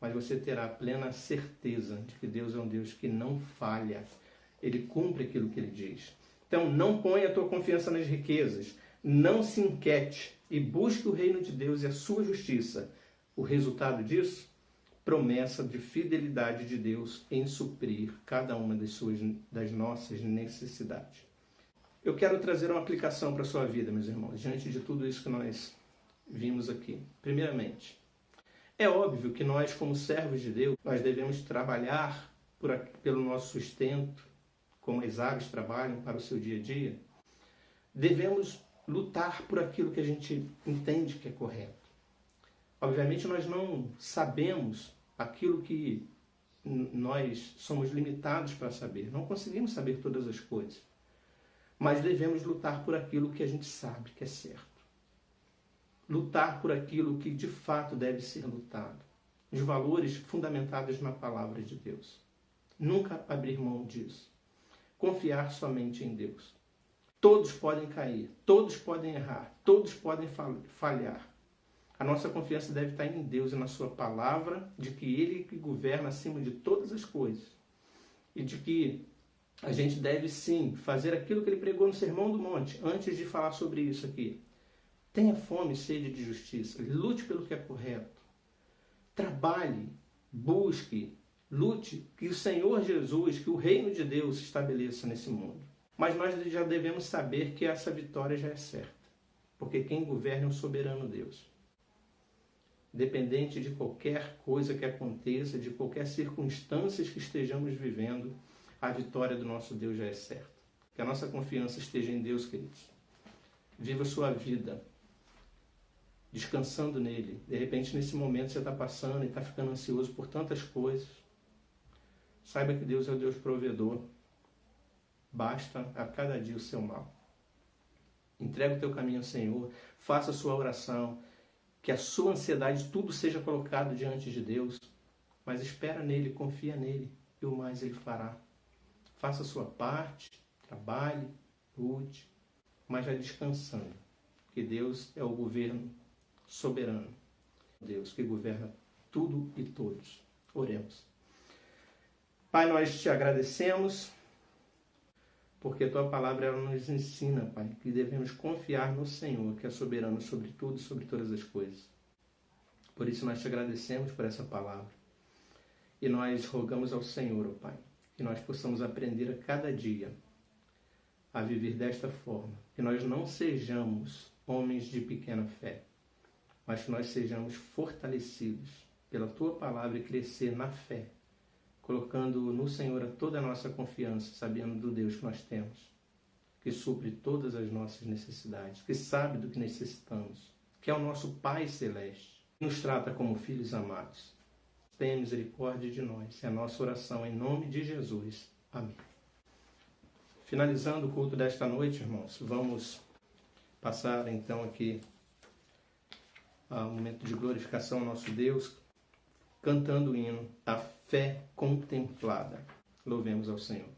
mas você terá plena certeza de que Deus é um Deus que não falha. Ele cumpre aquilo que Ele diz. Então, não ponha a tua confiança nas riquezas. Não se inquiete e busque o reino de Deus e a sua justiça. O resultado disso? Promessa de fidelidade de Deus em suprir cada uma das nossas necessidades. Eu quero trazer uma aplicação para a sua vida, meus irmãos, diante de tudo isso que nós vimos aqui. Primeiramente, é óbvio que nós, como servos de Deus, nós devemos trabalhar pelo nosso sustento, como as aves trabalham para o seu dia a dia. Devemos lutar por aquilo que a gente entende que é correto. Obviamente, nós não sabemos aquilo que nós somos limitados para saber. Não conseguimos saber todas as coisas. Mas devemos lutar por aquilo que a gente sabe que é certo. Lutar por aquilo que de fato deve ser lutado. Os valores fundamentados na palavra de Deus. Nunca abrir mão disso. Confiar somente em Deus. Todos podem cair, todos podem errar, todos podem falhar. A nossa confiança deve estar em Deus e na sua palavra, de que Ele que governa acima de todas as coisas. E de que a gente deve sim fazer aquilo que Ele pregou no Sermão do Monte, antes de falar sobre isso aqui. Tenha fome e sede de justiça, lute pelo que é correto. Trabalhe, busque, lute, que o Senhor Jesus, que o reino de Deus se estabeleça nesse mundo. Mas nós já devemos saber que essa vitória já é certa, porque quem governa é o soberano Deus. Independente de qualquer coisa que aconteça, de qualquer circunstância que estejamos vivendo, a vitória do nosso Deus já é certa. Que a nossa confiança esteja em Deus, queridos. Viva a sua vida descansando nele. De repente, nesse momento, você está passando e está ficando ansioso por tantas coisas. Saiba que Deus é o Deus provedor. Basta a cada dia o seu mal. Entrega o teu caminho ao Senhor. Faça a sua oração. Que a sua ansiedade, tudo seja colocado diante de Deus. Mas espera nele, confia nele. E o mais ele fará. Faça a sua parte. Trabalhe, lute. Mas já descansando. Que Deus é o governo soberano. Deus que governa tudo e todos. Oremos. Pai, nós te agradecemos, porque a tua palavra ela nos ensina, Pai, que devemos confiar no Senhor, que é soberano sobre tudo e sobre todas as coisas. Por isso nós te agradecemos por essa palavra. E nós rogamos ao Senhor, ó Pai, que nós possamos aprender a cada dia a viver desta forma. Que nós não sejamos homens de pequena fé, mas que nós sejamos fortalecidos pela tua palavra e crescer na fé, colocando no Senhor toda a nossa confiança, sabendo do Deus que nós temos, que supre todas as nossas necessidades, que sabe do que necessitamos, que é o nosso Pai Celeste, que nos trata como filhos amados. Tenha misericórdia de nós. É a nossa oração em nome de Jesus. Amém. Finalizando o culto desta noite, irmãos, vamos passar então aqui ao momento de glorificação ao nosso Deus, cantando o hino A Fé Contemplada. Louvemos ao Senhor.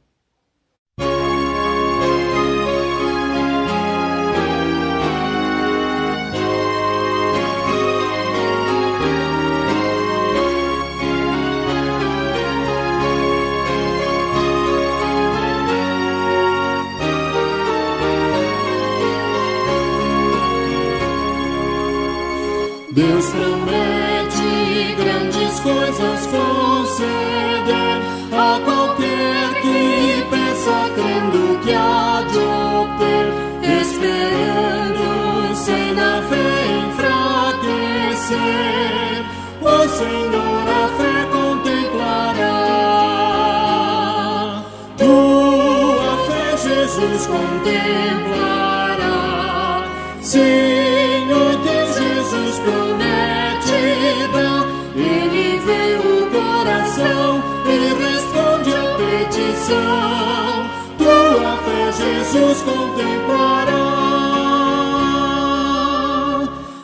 Deus promete grandes coisas conceder a qualquer que peça, crendo que há de obter, esperando sem na fé enfraquecer. O Senhor a fé contemplará, tua fé Jesus contemplará. Sim, o Deus Jesus promete dar, Ele vê o coração e responde a petição. Tua fé Jesus contemplará.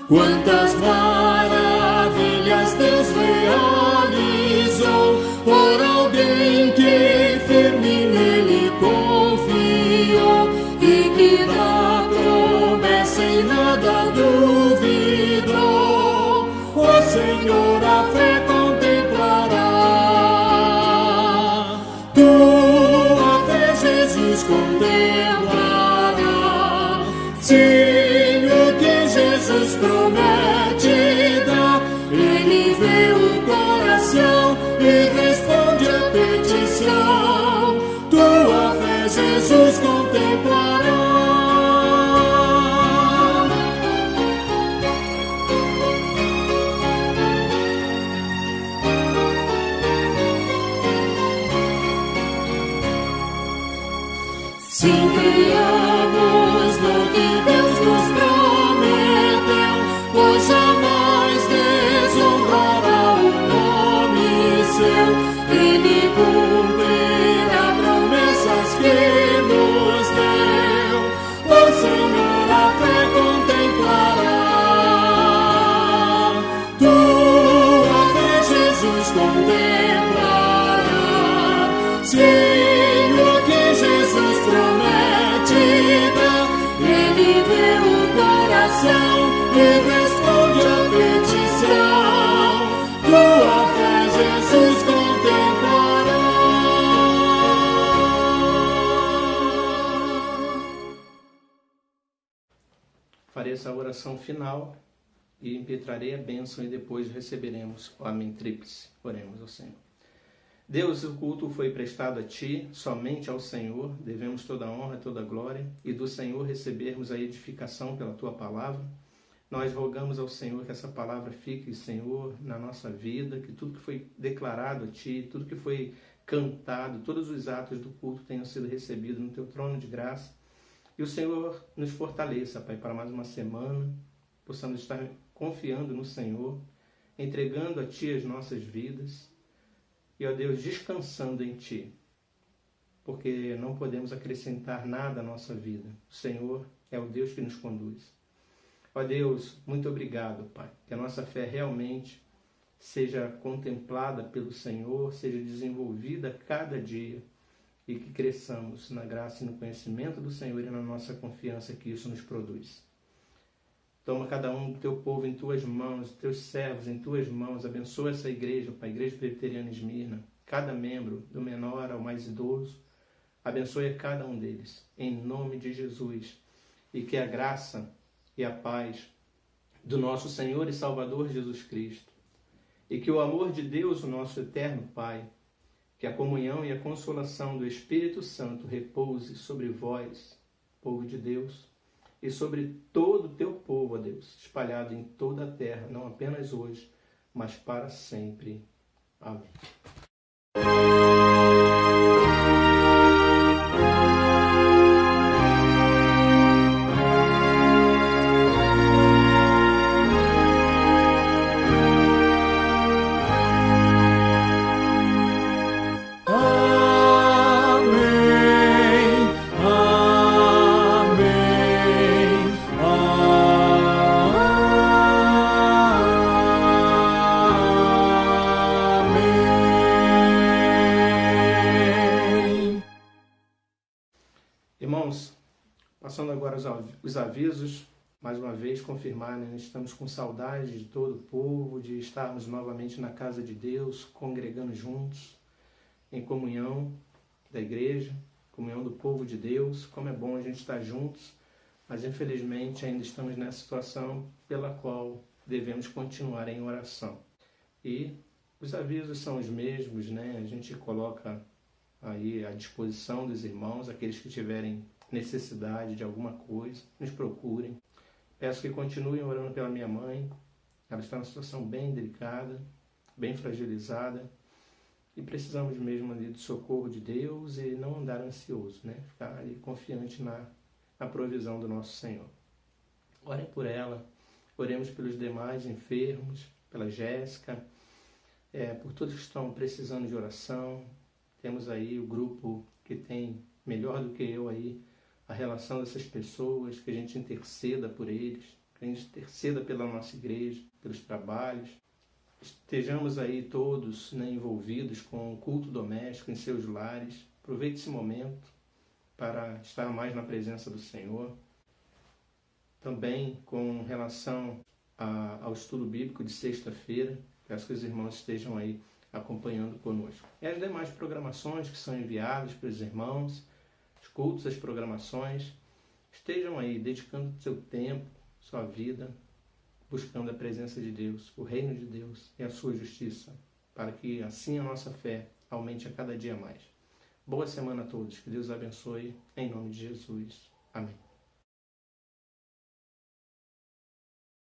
Quantas maravilhas Deus realizou por alguém que firme nele confiou e que da promessa em nada duvidou. O Senhor a fé contemplará. contemplará. Sim, o que Jesus promete dá. Ele vê o coração e responde a petição. Tua fé Jesus contemplará. Se criamos no que Deus nos prometeu, pois jamais desonrará o nome seu. Ele cumprirá promessas que nos deu. O Senhor a fé contemplará. Tua fé Jesus contemplará. Sim, o que Jesus promete dá. Ele vê o coração e responde a petição. Tua fé Jesus contemplará. Farei essa oração final e impetrarei a bênção e depois receberemos o amém tríplice. Oremos ao Senhor. Deus, o culto foi prestado a Ti, somente ao Senhor, devemos toda a honra, toda a glória, e do Senhor recebermos a edificação pela Tua palavra. Nós rogamos ao Senhor que essa palavra fique, Senhor, na nossa vida, que tudo que foi declarado a Ti, tudo que foi cantado, todos os atos do culto tenham sido recebidos no Teu trono de graça. E o Senhor nos fortaleça, Pai, para mais uma semana, possamos estar confiando no Senhor, entregando a Ti as nossas vidas, e, ó Deus, descansando em Ti, porque não podemos acrescentar nada à nossa vida. O Senhor é o Deus que nos conduz. Ó Deus, muito obrigado, Pai, que a nossa fé realmente seja contemplada pelo Senhor, seja desenvolvida a cada dia e que cresçamos na graça e no conhecimento do Senhor e na nossa confiança que isso nos produz. Toma cada um do Teu povo em Tuas mãos, Teus servos em Tuas mãos. Abençoa essa igreja, Pai, Igreja Presbiteriana Esmirna, cada membro, do menor ao mais idoso. Abençoe a cada um deles, em nome de Jesus. E que a graça e a paz do nosso Senhor e Salvador Jesus Cristo, e que o amor de Deus, o nosso eterno Pai, que a comunhão e a consolação do Espírito Santo repouse sobre vós, povo de Deus, e sobre todo o Teu povo, ó Deus, espalhado em toda a terra, não apenas hoje, mas para sempre. Amém. Irmãos, passando agora os avisos, mais uma vez confirmar, né? Estamos com saudade de todo o povo, de estarmos novamente na casa de Deus, congregando juntos, em comunhão da igreja, comunhão do povo de Deus. Como é bom a gente estar juntos, mas infelizmente ainda estamos nessa situação pela qual devemos continuar em oração. E os avisos são os mesmos, né? A gente coloca aí à disposição dos irmãos, aqueles que tiverem necessidade de alguma coisa, nos procurem. Peço que continuem orando pela minha mãe. Ela está numa situação bem delicada, bem fragilizada, e precisamos mesmo ali do socorro de Deus e não andar ansioso, né? Ficar ali confiante na provisão do nosso Senhor. Orem por ela, oremos pelos demais enfermos, pela Jéssica, por todos que estão precisando de oração. Temos aí o grupo que tem, melhor do que eu aí, a relação dessas pessoas, que a gente interceda por eles, que a gente interceda pela nossa igreja, pelos trabalhos. Estejamos aí todos, né, envolvidos com o culto doméstico em seus lares. Aproveite esse momento para estar mais na presença do Senhor. Também com relação ao estudo bíblico de sexta-feira, peço que os irmãos estejam aí acompanhando conosco. E as demais programações que são enviadas para os irmãos, as cultos, as programações. Estejam aí dedicando seu tempo, sua vida, buscando a presença de Deus, o reino de Deus e a sua justiça, para que assim a nossa fé aumente a cada dia mais. Boa semana a todos, que Deus abençoe, em nome de Jesus. Amém.